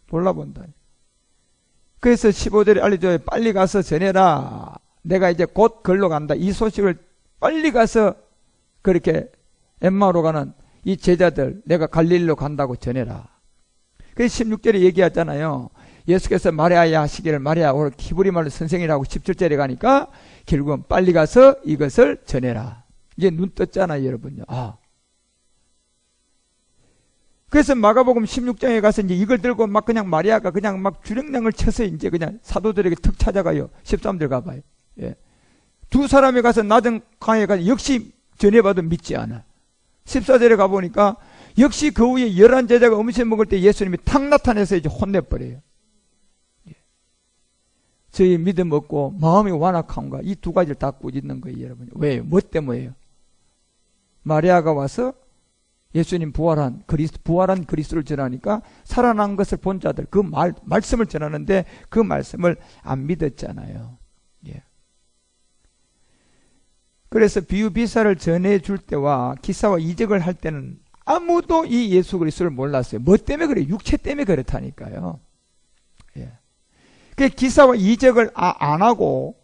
몰라본다. 그래서 15절에 알려줘요. 빨리 가서 전해라. 내가 이제 곧 걸로 간다. 이 소식을 빨리 가서 그렇게 엠마오로 가는 이 제자들, 내가 갈릴리로 간다고 전해라. 그래서 16절에 얘기하잖아요. 예수께서 마리아야 하시기를, 마리아, 오늘 히브리 말로 선생이라고 17절에 가니까 결국은 빨리 가서 이것을 전해라. 이제 눈 떴잖아요, 여러분요. 아. 그래서 마가복음 16장에 가서 이제 이걸 들고 막 그냥 마리아가 그냥 막 주랭랑을 쳐서 이제 그냥 사도들에게 턱 찾아가요. 13절 가봐요. 예. 두 사람이 가서 낮은 강에 가서 역시 전해봐도 믿지 않아. 14절에 가보니까 역시 그 후에 11제자가 음식 먹을 때 예수님이 탁 나타내서 이제 혼내버려요. 예. 저희 믿음 없고 마음이 완악함과 이 두 가지를 다 꾸짖는 거예요, 여러분. 왜요? 뭐 때문에요? 마리아가 와서 예수님 부활한 그리스도를 전하니까 살아난 것을 본 자들, 그 말씀을 전하는데 그 말씀을 안 믿었잖아요. 예. 그래서 비유비사를 전해줄 때와 기사와 이적을 할 때는 아무도 이 예수 그리스도를 몰랐어요. 뭐 때문에 그래요? 육체 때문에 그렇다니까요. 예. 그 기사와 이적을 안 하고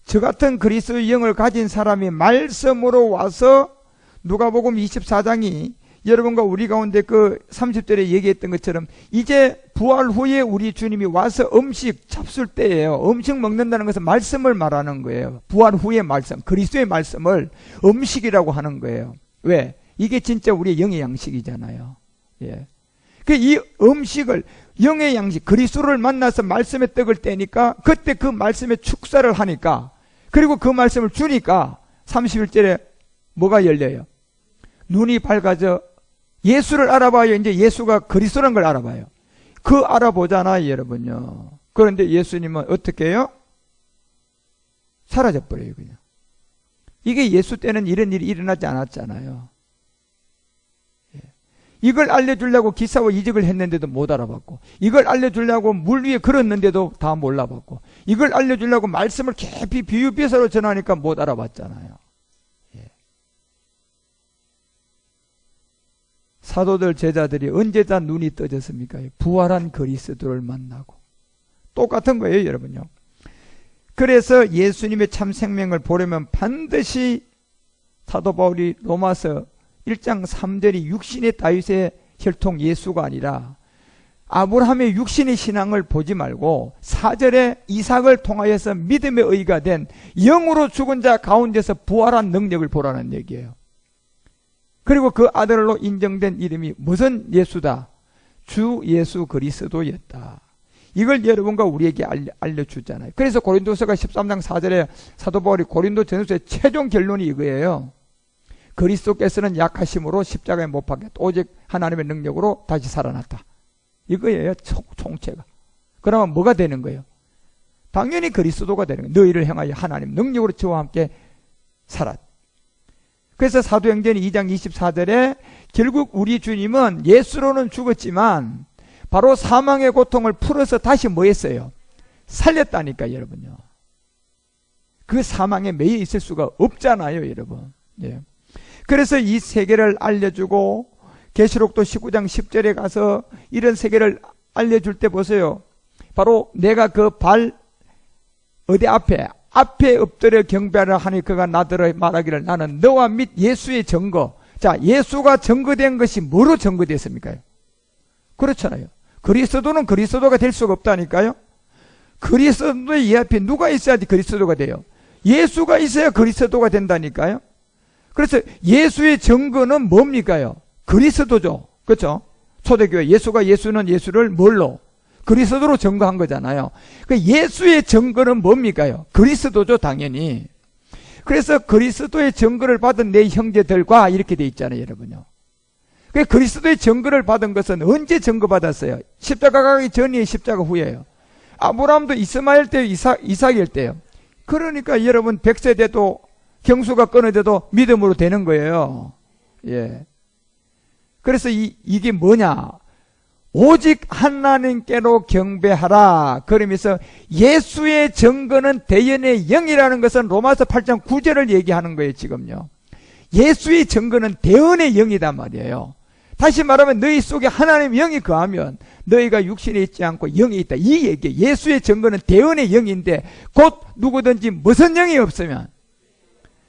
저 같은 그리스도의 영을 가진 사람이 말씀으로 와서 누가복음 24장이 여러분과 우리 가운데 그 30절에 얘기했던 것처럼 이제 부활 후에 우리 주님이 와서 음식 잡술 때예요. 음식 먹는다는 것은 말씀을 말하는 거예요. 부활 후의 말씀, 그리스도의 말씀을 음식이라고 하는 거예요. 왜? 이게 진짜 우리의 영의 양식이잖아요. 예. 그 이 음식을, 영의 양식, 그리스도를 만나서 말씀의 떡을 떼니까 그때 그 말씀에 축사를 하니까, 그리고 그 말씀을 주니까 31절에 뭐가 열려요? 눈이 밝아져 예수를 알아봐요. 이제 예수가 그리스도라는 걸 알아봐요. 그 알아보잖아요, 여러분요. 그런데 예수님은 어떻게 해요? 사라져버려요, 그냥. 이게 예수 때는 이런 일이 일어나지 않았잖아요. 예. 이걸 알려주려고 기사와 이적을 했는데도 못 알아봤고, 이걸 알려주려고 물 위에 걸었는데도 다 몰라봤고, 이걸 알려주려고 말씀을 깊이 비유비사로 전하니까 못 알아봤잖아요. 사도들 제자들이 언제 다 눈이 떠졌습니까? 부활한 그리스도를 만나고. 똑같은 거예요, 여러분요. 그래서 예수님의 참 생명을 보려면 반드시 사도 바울이 로마서 1장 3절이 육신의 다윗의 혈통 예수가 아니라 아브라함의 육신의 신앙을 보지 말고 4절에 이삭을 통하여서 믿음의 의가 된 영으로 죽은 자 가운데서 부활한 능력을 보라는 얘기예요. 그리고 그 아들로 인정된 이름이 무슨 예수다? 주 예수 그리스도였다. 이걸 여러분과 우리에게 알려주잖아요. 그래서 고린도서가 13장 4절에 사도 바울이 고린도 전서의 최종 결론이 이거예요. 그리스도께서는 약하심으로 십자가에 못 박혔다. 오직 하나님의 능력으로 다시 살아났다. 이거예요, 총체가. 그러면 뭐가 되는 거예요? 당연히 그리스도가 되는 거예요. 너희를 향하여 하나님 능력으로 저와 함께 살았다. 그래서 사도행전 2장 24절에 결국 우리 주님은 예수로는 죽었지만 바로 사망의 고통을 풀어서 다시 뭐 했어요? 살렸다니까, 여러분요. 그 사망에 매여 있을 수가 없잖아요, 여러분. 예. 그래서 이 세계를 알려주고 계시록도 19장 10절에 가서 이런 세계를 알려줄 때 보세요. 바로 내가 그 발 어디 앞에 엎드려 경배하라 하니 그가 나더러 말하기를 나는 너와 및 예수의 증거. 자, 예수가 증거된 것이 뭐로 증거됐습니까? 그렇잖아요. 그리스도는 그리스도가 될 수가 없다니까요. 그리스도의 이 앞에 누가 있어야지 그리스도가 돼요? 예수가 있어야 그리스도가 된다니까요. 그래서 예수의 증거는 뭡니까요? 그리스도죠. 그렇죠? 초대교회 예수는 예수를 뭘로? 그리스도로 증거한 거잖아요. 그 예수의 증거는 뭡니까요? 그리스도죠, 당연히. 그래서 그리스도의 증거를 받은 내 형제들과 이렇게 돼 있잖아요, 여러분요. 그 그리스도의 증거를 받은 것은 언제 증거받았어요? 십자가 가기 전이에요, 십자가 후에요? 아브라함도 이스마엘 때요, 이삭일 때요. 그러니까 여러분 100세 돼도 경수가 끊어져도 믿음으로 되는 거예요. 예. 그래서 이게 뭐냐? 오직 하나님께로 경배하라. 그러면서 예수의 증거는 대연의 영이라는 것은 로마서 8장 9절을 얘기하는 거예요, 지금요. 예수의 증거는 대연의 영이단 말이에요. 다시 말하면 너희 속에 하나님의 영이 거하면 너희가 육신에 있지 않고 영이 있다. 이 얘기예요. 예수의 증거는 대연의 영인데 곧 누구든지 무슨 영이 없으면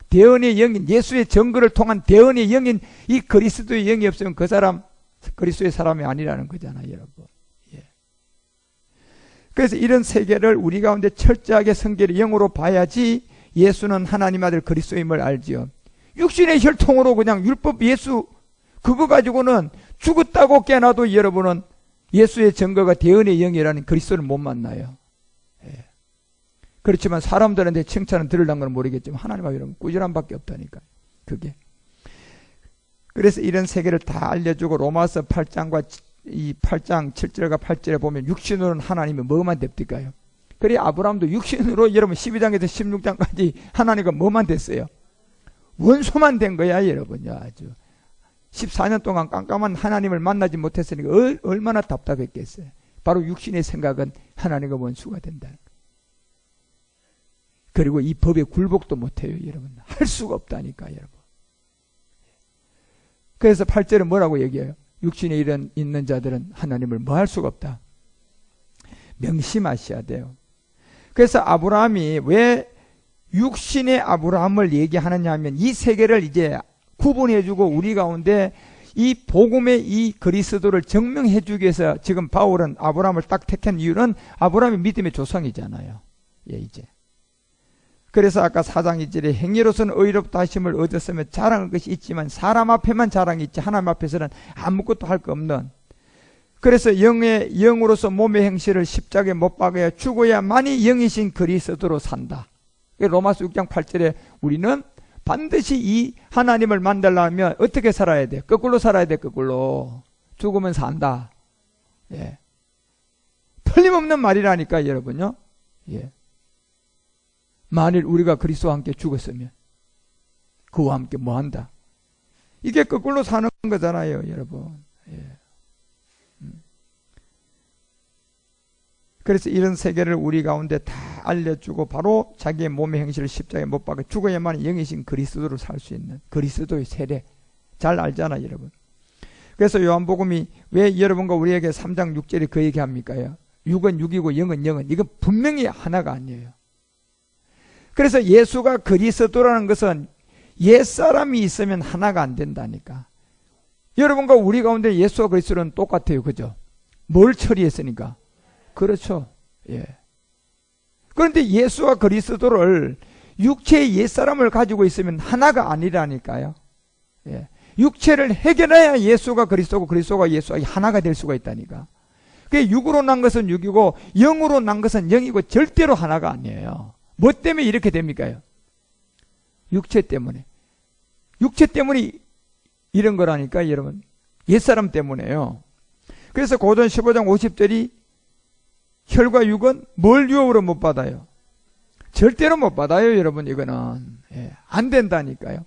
대언의 영인, 예수의 증거를 통한 대언의 영인 이 그리스도의 영이 없으면 그 사람 그리스도의 사람이 아니라는 거잖아요, 여러분. 예. 그래서 이런 세계를 우리 가운데 철저하게 성결의 영으로 봐야지 예수는 하나님 아들 그리스도임을 알지요. 육신의 혈통으로 그냥 율법 예수 그거 가지고는 죽었다고 깨나도 여러분은 예수의 증거가 대언의 영이라는 그리스도를 못 만나요. 예. 그렇지만 사람들한테 칭찬을 들으려는 건 모르겠지만 하나님 앞에 이런 꾸준함밖에 없다니까. 그게. 그래서 이런 세계를 다 알려주고 로마서 8장과 이 8장 7절과 8절에 보면 육신으로는 하나님이 뭐만 됩니까요? 그래 아브라함도 육신으로 여러분 12장에서 16장까지 하나님과 뭐만 됐어요? 원수만 된 거야, 여러분요. 아주 14년 동안 깜깜한 하나님을 만나지 못했으니까 얼마나 답답했겠어요. 바로 육신의 생각은 하나님과 원수가 된다. 그리고 이 법에 굴복도 못해요, 여러분. 할 수가 없다니까, 여러분. 그래서 8절은 뭐라고 얘기해요? 육신에 있는 자들은 하나님을 뭐 할 수가 없다. 명심하셔야 돼요. 그래서 아브라함이 왜 육신의 아브라함을 얘기하느냐 하면 이 세계를 이제 구분해주고 우리 가운데 이 복음의 이 그리스도를 증명해주기 위해서 지금 바울은 아브라함을 딱 택한 이유는 아브라함이 믿음의 조상이잖아요. 예, 이제. 그래서 아까 4장 2절에 행위로서는 의롭다 하심을 얻었으면 자랑할 것이 있지만 사람 앞에만 자랑이 있지 하나님 앞에서는 아무것도 할 거 없는. 그래서 영으로서 몸의 행실을 십자가에 못 박아야 죽어야만이 영이신 그리스도로 산다. 로마서 6장 8절에 우리는 반드시 이 하나님을 만나려면 어떻게 살아야 돼? 거꾸로 살아야 돼, 거꾸로. 죽으면 산다. 예. 틀림없는 말이라니까, 여러분요. 예. 만일 우리가 그리스도와 함께 죽었으면 그와 함께 뭐 한다? 이게 거꾸로 사는 거잖아요, 여러분. 예. 그래서 이런 세계를 우리 가운데 다 알려주고 바로 자기의 몸의 행실을 십자가에 못 박아 죽어야만 영이신 그리스도로 살 수 있는 그리스도의 세례 잘 알잖아요, 여러분. 그래서 요한복음이 왜 여러분과 우리에게 3장 6절에 그 얘기합니까? 6은 6이고 0은 0은 이건 분명히 하나가 아니에요. 그래서 예수가 그리스도라는 것은 옛사람이 있으면 하나가 안 된다니까. 여러분과 우리 가운데 예수와 그리스도는 똑같아요, 그죠? 뭘 처리했으니까? 그렇죠. 예. 그런데 예수와 그리스도를 육체의 옛사람을 가지고 있으면 하나가 아니라니까요. 예. 육체를 해결해야 예수가 그리스도고 그리스도가 예수가 하나가 될 수가 있다니까. 그게 육으로 난 것은 육이고 영으로 난 것은 영이고 절대로 하나가 아니에요. 뭐 때문에 이렇게 됩니까? 육체 때문에. 육체 때문에 이런 거라니까, 여러분. 옛사람 때문에요. 그래서 고전 15장 50절이 혈과 육은 뭘 유업으로 못 받아요? 절대로 못 받아요, 여러분. 이거는. 예, 안 된다니까요.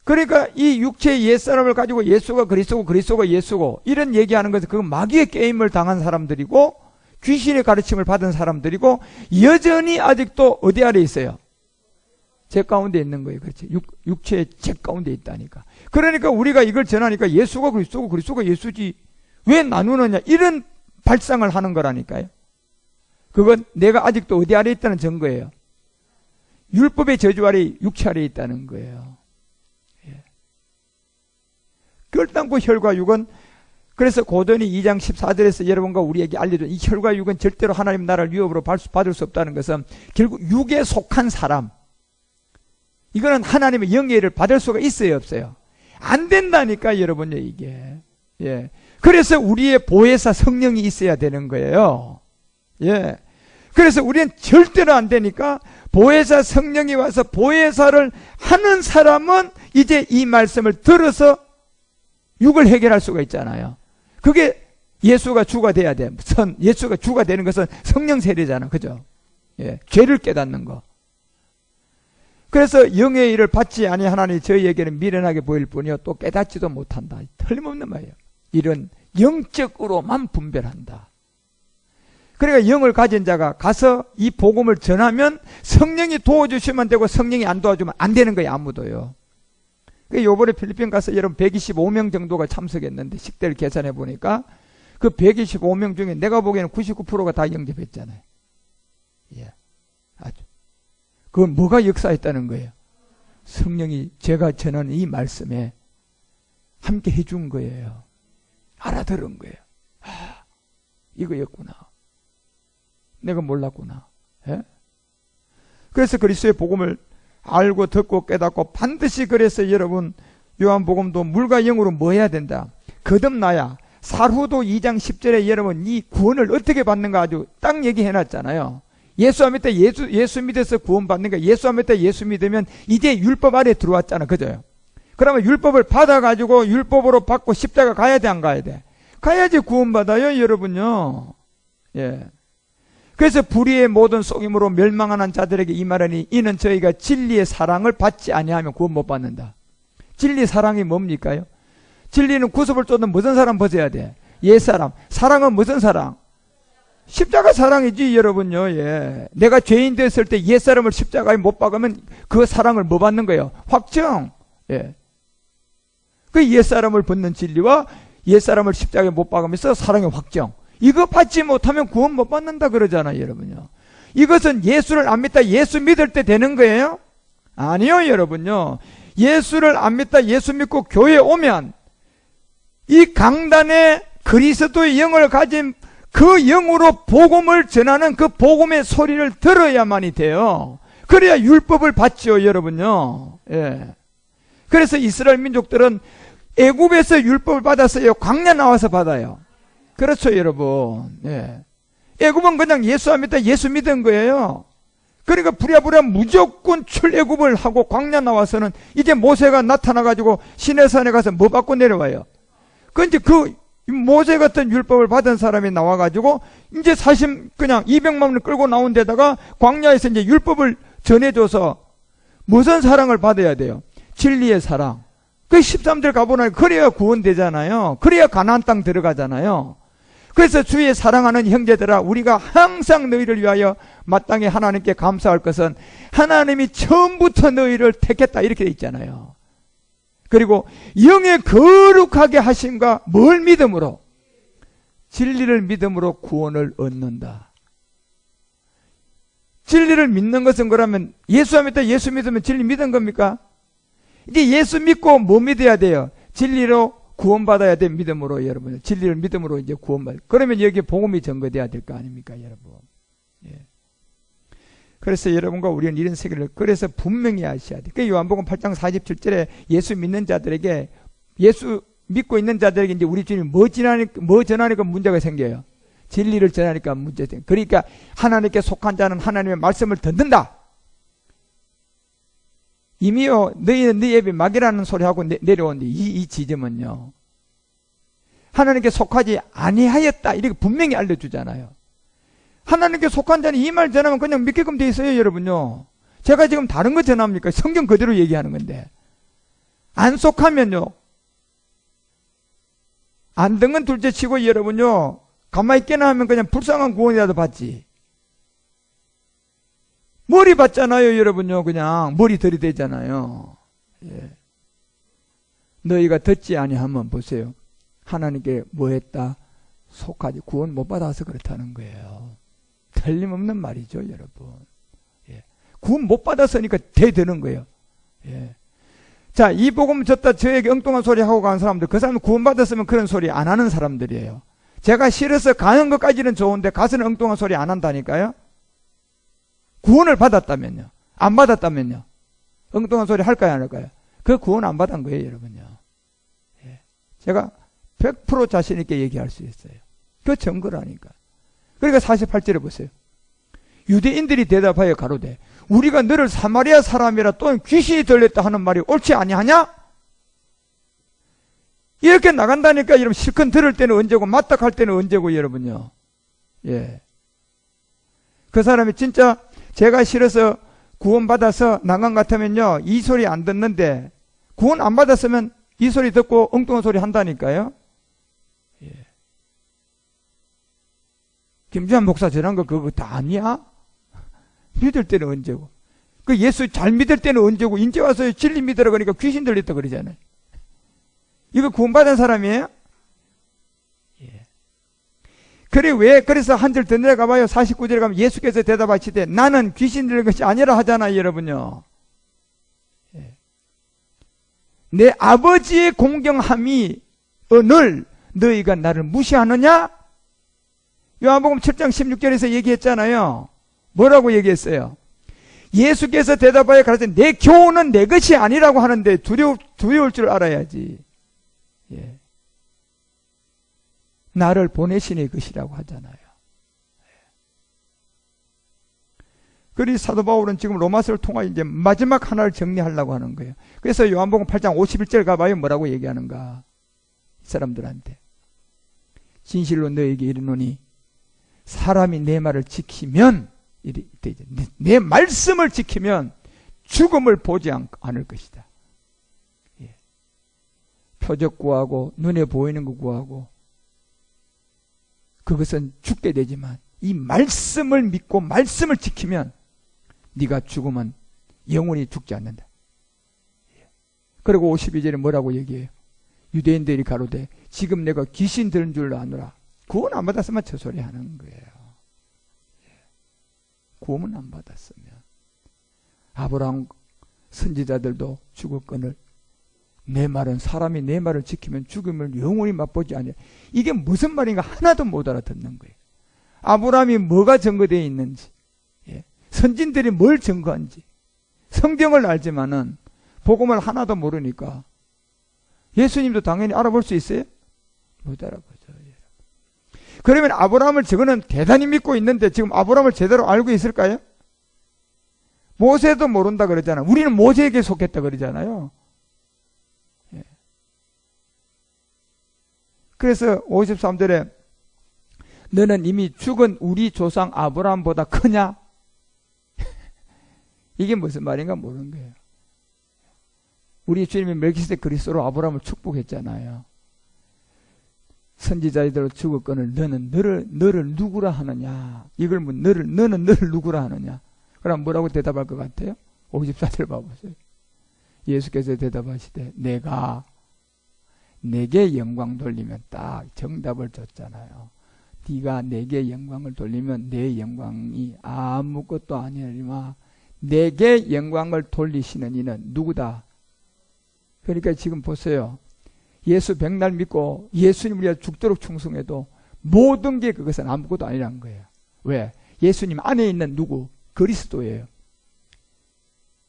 그러니까 이 육체의 옛사람을 가지고 예수가 그리스도고 그리스도가 예수고 이런 얘기하는 것은 그건 마귀의 게임을 당한 사람들이고 귀신의 가르침을 받은 사람들이고 여전히 아직도 어디 아래 있어요? 제 가운데 있는 거예요. 그렇지. 육체의 제 가운데 있다니까. 그러니까 우리가 이걸 전하니까 예수가 그리스도고 그리스도가 예수지 왜 나누느냐 이런 발상을 하는 거라니까요. 그건 내가 아직도 어디 아래 있다는 증거예요. 율법의 저주 아래 육체 아래 있다는 거예요. 예. 결단코 혈과 육은 그래서 고전이 2장 14절에서 여러분과 우리에게 알려준 이 혈과 육은 절대로 하나님 나라를 유업으로 받을 수 없다는 것은 결국 육에 속한 사람 이거는 하나님의 영예를 받을 수가 있어요 없어요? 안 된다니까 여러분요 이게. 예. 그래서 우리의 보혜사 성령이 있어야 되는 거예요. 예. 그래서 우리는 절대로 안 되니까 보혜사 성령이 와서 보혜사를 하는 사람은 이제 이 말씀을 들어서 육을 해결할 수가 있잖아요. 그게 예수가 주가 돼야 돼. 예수가 주가 되는 것은 성령 세례잖아. 그죠? 예. 죄를 깨닫는 거. 그래서 영의 일을 받지 아니하나니 저희에게는 미련하게 보일 뿐이요 또 깨닫지도 못한다. 틀림없는 말이에요. 이런 영적으로만 분별한다. 그러니까 영을 가진 자가 가서 이 복음을 전하면 성령이 도와주시면 되고 성령이 안 도와주면 안 되는 거예요. 아무도요. 요번에 필리핀 가서 여러분 125명 정도가 참석했는데 식대를 계산해 보니까 그 125명 중에 내가 보기에는 99%가 다 영접했잖아요. 예. 아주. 그건 뭐가 역사했다는 거예요? 성령이 제가 전하는 이 말씀에 함께 해준 거예요. 알아들은 거예요. 아, 이거였구나. 내가 몰랐구나. 예? 그래서 그리스도의 복음을 알고 듣고 깨닫고 반드시 그래서 여러분 요한복음도 물과 영으로 뭐 해야 된다? 거듭나야. 사르후도 2장 10절에 여러분 이 구원을 어떻게 받는가 아주 딱 얘기해놨잖아요. 예수 안 믿다 예수 믿어서 구원받는가? 예수 안 믿다 예수 믿으면 이제 율법 아래 들어왔잖아. 그죠? 그러면 율법을 받아가지고 율법으로 받고 십자가 가야 돼, 안 가야 돼? 가야지 구원받아요, 여러분요. 예. 그래서 불의의 모든 속임으로 멸망하는 자들에게 이 말하니 이는 저희가 진리의 사랑을 받지 아니하면 구원 못 받는다. 진리 사랑이 뭡니까요? 진리는 구습을 쫓는 무슨 사람 벗어야 돼? 옛사람. 사랑은 무슨 사랑? 십자가 사랑이지, 여러분요. 예. 내가 죄인 됐을 때 옛사람을 십자가에 못 박으면 그 사랑을 뭐 받는 거예요? 확정. 예. 그 옛사람을 벗는 진리와 옛사람을 십자가에 못 박으면서 사랑의 확정. 이거 받지 못하면 구원 못 받는다 그러잖아요, 여러분요. 이것은 예수를 안 믿다 예수 믿을 때 되는 거예요? 아니요, 여러분요. 예수를 안 믿다 예수 믿고 교회에 오면 이 강단에 그리스도의 영을 가진 그 영으로 복음을 전하는 그 복음의 소리를 들어야만이 돼요. 그래야 율법을 받죠, 여러분요. 예. 그래서 이스라엘 민족들은 애굽에서 율법을 받았어요? 광야 나와서 받아요? 그렇죠, 여러분. 예. 애굽은 그냥 예수 안 믿다 예수 믿은 거예요. 그러니까 부랴부랴 무조건 출애굽을 하고 광야 나와서는 이제 모세가 나타나가지고 시내산에 가서 뭐 받고 내려와요? 그런데 그 모세 같은 율법을 받은 사람이 나와가지고 이제 그냥 200만을 끌고 나온 데다가 광야에서 이제 율법을 전해줘서 무슨 사랑을 받아야 돼요? 진리의 사랑. 그 13절 가보나 그래야 구원되잖아요. 그래야 가나안 땅 들어가잖아요. 그래서 주의 사랑하는 형제들아 우리가 항상 너희를 위하여 마땅히 하나님께 감사할 것은 하나님이 처음부터 너희를 택했다 이렇게 돼 있잖아요. 그리고 영의 거룩하게 하심과 뭘 믿음으로? 진리를 믿음으로 구원을 얻는다. 진리를 믿는 것은 그러면 예수 안 믿다 예수 믿으면 진리 믿은 겁니까? 이제 예수 믿고 뭐 믿어야 돼요? 진리로 구원받아야 돼. 믿음으로. 여러분 진리를 믿음으로 이제 구원받아. 그러면 여기에 복음이 전거돼야 될 거 아닙니까, 여러분? 예. 그래서 여러분과 우리는 이런 세계를 그래서 분명히 아셔야 돼. 그 요한복음 8장 47절에 예수 믿는 자들에게 예수 믿고 있는 자들에게 이제 우리 주님이 뭐 전하니까 문제가 생겨요. 진리를 전하니까 문제가 생겨요. 그러니까 하나님께 속한 자는 하나님의 말씀을 듣는다. 이미요 너희는 네 예비 막이라는 소리하고 내려오는데 이 지점은요 하나님께 속하지 아니하였다 이렇게 분명히 알려주잖아요. 하나님께 속한 자는 이 말 전하면 그냥 믿게끔 돼 있어요, 여러분요. 제가 지금 다른 거 전합니까? 성경 그대로 얘기하는 건데 안 속하면요 안 된 건 둘째 치고 여러분요 가만히 있게나 하면 그냥 불쌍한 구원이라도 받지. 머리 받잖아요, 여러분요. 그냥 머리 들이대잖아요. 예. 너희가 듣지 아니하면 보세요. 하나님께 뭐 했다? 속하지. 구원 못 받아서 그렇다는 거예요. 틀림없는 말이죠, 여러분. 예. 구원 못 받았으니까 되는 거예요. 예. 자, 이 복음 듣다 저에게 엉뚱한 소리 하고 간 사람들, 그 사람은 구원 받았으면 그런 소리 안 하는 사람들이에요. 제가 싫어서 가는 것까지는 좋은데 가서는 엉뚱한 소리 안 한다니까요. 구원을 받았다면요. 안 받았다면요. 엉뚱한 소리 할까요, 안 할까요? 그 구원 안 받은 거예요, 여러분요. 예. 제가 100% 자신 있게 얘기할 수 있어요. 그 증거라니까. 그러니까 48절에 보세요. 유대인들이 대답하여 가로되 우리가 너를 사마리아 사람이라 또는 귀신이 들렸다 하는 말이 옳지 아니하냐? 이렇게 나간다니까. 여러분 실컷 들을 때는 언제고 맞닥할 때는 언제고 여러분요. 예. 그 사람이 진짜 제가 싫어서 구원받아서 나간 같으면요 이 소리 안 듣는데, 구원 안 받았으면 이 소리 듣고 엉뚱한 소리 한다니까요. 예. 김주환 목사 저런 거 그거 다 아니야? 믿을 때는 언제고, 그 예수 잘 믿을 때는 언제고, 이제 와서 진리 믿으라 그러니까 귀신 들렸다 그러잖아요. 이거 구원받은 사람이에요? 예. 그래서 한 절 더 내려가봐요. 49절에 가면 예수께서 대답하시되 나는 귀신 들린 것이 아니라 하잖아요, 여러분요. 예. 내 아버지의 공경함이 오늘 너희가 나를 무시하느냐? 요한복음 7장 16절에서 얘기했잖아요. 뭐라고 얘기했어요? 예수께서 대답하여 가라사대 내 교훈은 내 것이 아니라고 하는데 두려울 줄 알아야지. 예. 나를 보내신 의 것이라고 하잖아요. 그리 사도 바울은 지금 로마서를 통하여 이제 마지막 하나를 정리하려고 하는 거예요. 그래서 요한복음 8장 51절 가봐요. 뭐라고 얘기하는가? 이 사람들한테 진실로 너에게 이르노니 사람이 내 말을 지키면, 내 말씀을 지키면 죽음을 보지 않을 것이다. 예. 표적 구하고 눈에 보이는 거 구하고 그것은 죽게 되지만 이 말씀을 믿고 말씀을 지키면 네가 죽으면 영원히 죽지 않는다. 예. 그리고 52절에 뭐라고 얘기해요? 유대인들이 가로되 지금 내가 귀신 들은 줄 아노라. 구원 안 받았으면 저 소리 하는 거예요. 구원 안 받았으면. 아브라함 선지자들도 죽었거늘 내 말은 사람이 내 말을 지키면 죽음을 영원히 맛보지 않냐. 이게 무슨 말인가 하나도 못 알아듣는 거예요. 아브라함이 뭐가 증거되어 있는지, 예. 선진들이 뭘 증거한지, 성경을 알지만은 복음을 하나도 모르니까 예수님도 당연히 알아볼 수 있어요? 못 알아보죠. 그러면 아브라함을 저거는 대단히 믿고 있는데 지금 아브라함을 제대로 알고 있을까요? 모세도 모른다 그러잖아요. 우리는 모세에게 속했다 그러잖아요. 예. 그래서 53절에 너는 이미 죽은 우리 조상 아브라함보다 크냐? 이게 무슨 말인가 모르는 거예요. 우리 주님이 멜기세덱 그리스도로 아브라함을 축복했잖아요. 선지자들로 죽었거늘 너는 너를 누구라 하느냐? 이걸 너는 너를 누구라 하느냐? 그럼 뭐라고 대답할 것 같아요? 54절 봐보세요. 예수께서 대답하시되 내가 내게 영광 돌리면 딱 정답을 줬잖아요. 네가 내게 영광을 돌리면 내 영광이 아무것도 아니니라. 내게 영광을 돌리시는 이는 누구다? 그러니까 지금 보세요. 예수 백날 믿고 예수님 우리가 죽도록 충성해도 모든 게 그것은 아무것도 아니라는 거예요. 왜? 예수님 안에 있는 누구? 그리스도예요.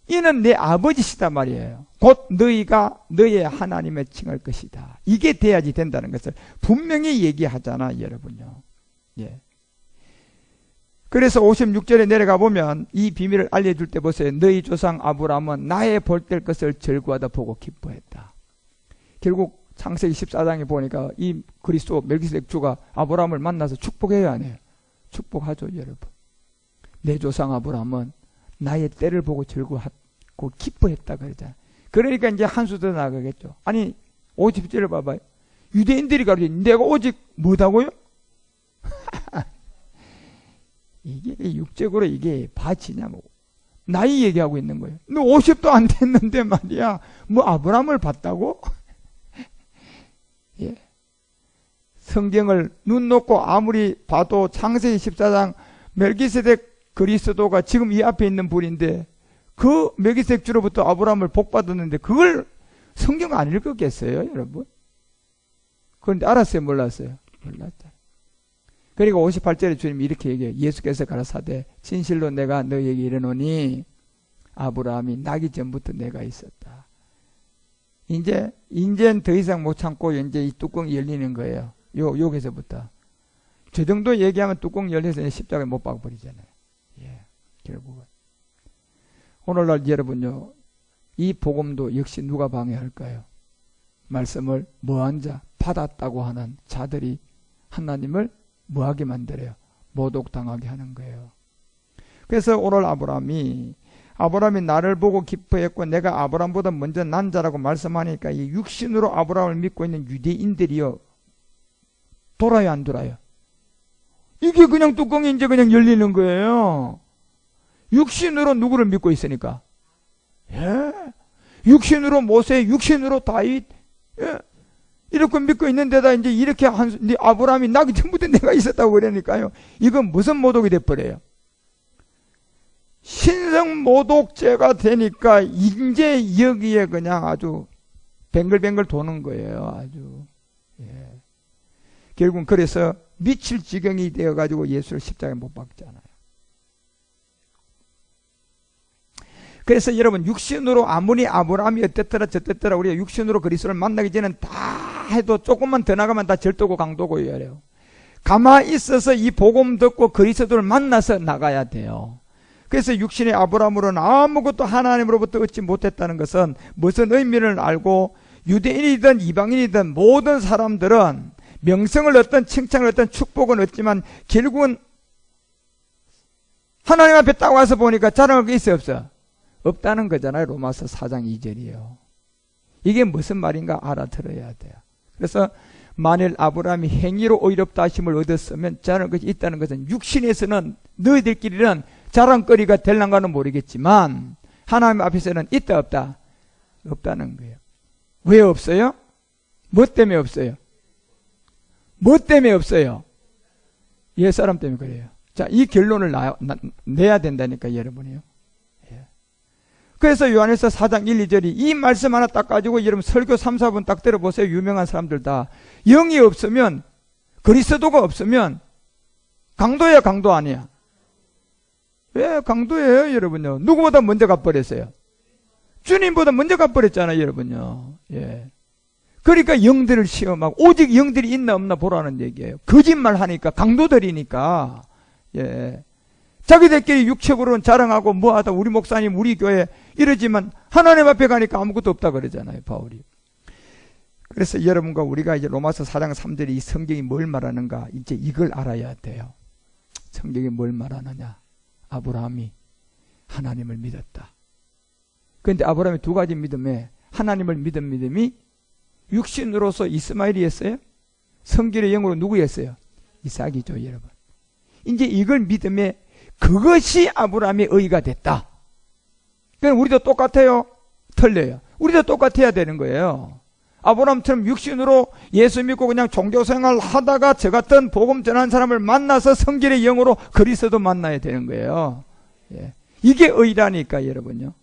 이는 내 아버지시다 말이에요. 곧 너희가 너의 하나님의 칭할 것이다. 이게 돼야지 된다는 것을 분명히 얘기하잖아, 여러분요. 예. 그래서 56절에 내려가 보면 이 비밀을 알려줄 때 보세요. 너희 조상 아브라함은 나의 볼될 것을 절구하다 보고 기뻐했다. 결국 창세기 14장에 보니까 이 그리스도 멜기세덱 주가 아브라함을 만나서 축복해야 하네요. 축복하죠, 여러분. 내 조상 아브라함은 나의 때를 보고 즐거워하고 기뻐했다 그러잖아요. 그러니까 이제 한 수 더 나가겠죠. 아니 50절을 봐봐요. 유대인들이 가르쳐 내가 오직 뭐다고요? 이게 육적으로 이게 바치냐고 나이 얘기하고 있는 거예요. 너 50도 안 됐는데 말이야 뭐 아브라함을 봤다고? 예. 성경을 눈 놓고 아무리 봐도 창세기 14장 멜기세덱 그리스도가 지금 이 앞에 있는 분인데 그 멜기세덱 주로부터 아브라함을 복받았는데 그걸 성경 안 읽었겠어요, 여러분? 그런데 알았어요, 몰랐어요? 몰랐죠. 그리고 58절에 주님이 이렇게 얘기해요. 예수께서 가라사대 진실로 내가 너희에게 이르노니 아브라함이 나기 전부터 내가 있었다. 이제는 더 이상 못 참고 이제 이 뚜껑이 열리는 거예요. 여기서부터. 저 정도 얘기하면 뚜껑 열려서 십자가에 못 박아버리잖아요. 예, 결국은. 오늘날 여러분요, 이 복음도 역시 누가 방해할까요? 말씀을 뭐한 자, 받았다고 하는 자들이 하나님을 뭐하게 만들어요? 모독당하게 하는 거예요. 그래서 오늘 아브라함이 나를 보고 기뻐했고 내가 아브라함보다 먼저 난 자라고 말씀하니까 이 육신으로 아브라함을 믿고 있는 유대인들이요, 돌아요 안 돌아요? 이게 그냥 뚜껑이 이제 그냥 열리는 거예요. 육신으로 누구를 믿고 있으니까? 예. 육신으로 모세, 육신으로 다윗, 예. 이렇게 믿고 있는데다 이제 이렇게 아브라함이 나기 전부터 내가 있었다고 그러니까요. 이건 무슨 모독이 돼버려요? 신성 모독죄가 되니까 이제 여기에 그냥 아주 뱅글뱅글 도는 거예요. 아주. 예. 결국은 그래서 미칠 지경이 되어가지고 예수를 십자가에 못 박잖아요. 그래서 여러분, 육신으로 아무리 아브라함이 어땠더라 저땠더라 우리가 육신으로 그리스도를 만나기 전에는 다 해도 조금만 더 나가면 다 절도고 강도고 이래요. 가만히 있어서 이 복음 듣고 그리스도를 만나서 나가야 돼요. 그래서 육신의 아브라함으로는 아무것도 하나님으로부터 얻지 못했다는 것은 무슨 의미를 알고, 유대인이든 이방인이든 모든 사람들은 명성을 얻든 칭찬을 얻든 축복은 얻지만 결국은 하나님 앞에 딱 와서 보니까 자랑할 게 있어 없어? 없다는 거잖아요. 로마서 4장 2절이요. 이게 무슨 말인가 알아들어야 돼요. 그래서 만일 아브라함이 행위로 의롭다 하심을 얻었으면 자랑할 것이 있다는 것은 육신에서는 너희들끼리는 자랑거리가 될랑가는 모르겠지만 하나님 앞에서는 있다 없다? 없다는 거예요. 왜 없어요? 뭐 때문에 없어요? 뭐 때문에 없어요? 옛사람 때문에 그래요. 자, 이 결론을 내야 된다니까 여러분이요. 예. 그래서 요한일서 4장 1, 2절이 이 말씀 하나 딱 가지고 여러분 설교 3, 4분 딱 들어보세요. 유명한 사람들 다 영이 없으면, 그리스도가 없으면 강도야 강도 아니야? 왜 강도예요 여러분요? 누구보다 먼저 가버렸어요? 주님보다 먼저 가버렸잖아요 여러분요. 예. 그러니까 영들을 시험하고 오직 영들이 있나 없나 보라는 얘기예요. 거짓말 하니까, 강도들이니까. 예. 자기들끼리 육체적으로는 자랑하고 뭐하다 우리 목사님 우리 교회 이러지만 하나님 앞에 가니까 아무것도 없다 그러잖아요 바울이. 그래서 여러분과 우리가 이제 로마서 4장 3절에 이 성경이 뭘 말하는가 이제 이걸 알아야 돼요. 성경이 뭘 말하느냐. 아브라함이 하나님을 믿었다. 그런데 아브라함이 두 가지 믿음에 하나님을 믿은 믿음이 육신으로서 이스마엘이었어요? 성결의 영으로 누구였어요? 이삭이죠 여러분. 이제 이걸 믿음에 그것이 아브라함의 의가 됐다. 그럼 우리도 똑같아요? 틀려요. 우리도 똑같아야 되는 거예요. 아브라함처럼 육신으로 예수 믿고 그냥 종교생활 하다가 저 같은 복음 전하는 사람을 만나서 성결의 영으로 그리스도 만나야 되는 거예요. 예. 이게 의라니까 여러분요.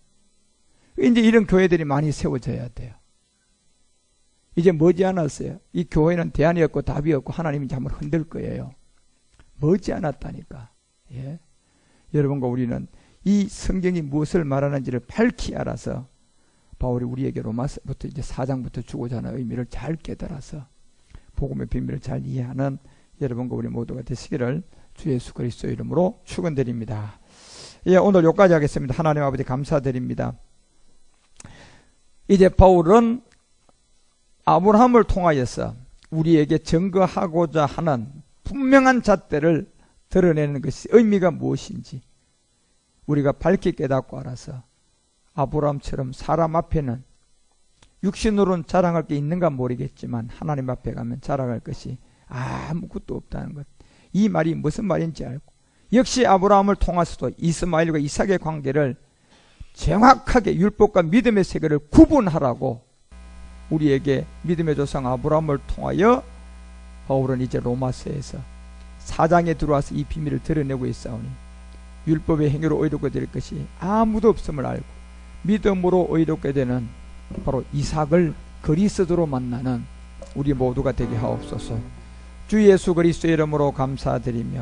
이제 이런 교회들이 많이 세워져야 돼요. 이제 머지않았어요. 이 교회는 대안이 없고 답이 없고 하나님이 잠을 흔들 거예요. 머지않았다니까. 예. 여러분과 우리는 이 성경이 무엇을 말하는지를 밝히 알아서 바울이 우리에게 로마서부터 이제 4장부터 주고자 하는 의미를 잘 깨달아서 복음의 비밀을 잘 이해하는 여러분과 우리 모두가 되시기를 주 예수 그리스도 이름으로 축원드립니다. 예, 오늘 여기까지 하겠습니다. 하나님 아버지 감사드립니다. 이제 바울은 아브라함을 통하여서 우리에게 증거하고자 하는 분명한 잣대를 드러내는 것이 의미가 무엇인지 우리가 밝게 깨닫고 알아서 아브라함처럼 사람 앞에는 육신으로는 자랑할 게 있는가 모르겠지만 하나님 앞에 가면 자랑할 것이 아무것도 없다는 것. 이 말이 무슨 말인지 알고 역시 아브라함을 통해서도 이스마엘과 이삭의 관계를 정확하게 율법과 믿음의 세계를 구분하라고 우리에게 믿음의 조상 아브라함을 통하여 바울은 이제 로마서에서 4장에 들어와서 이 비밀을 드러내고 있사오니 율법의 행위로 의롭게 될 것이 아무도 없음을 알고 믿음으로 의롭게 되는 바로 이삭을 그리스도로 만나는 우리 모두가 되게 하옵소서. 주 예수 그리스도의 이름으로 감사드리며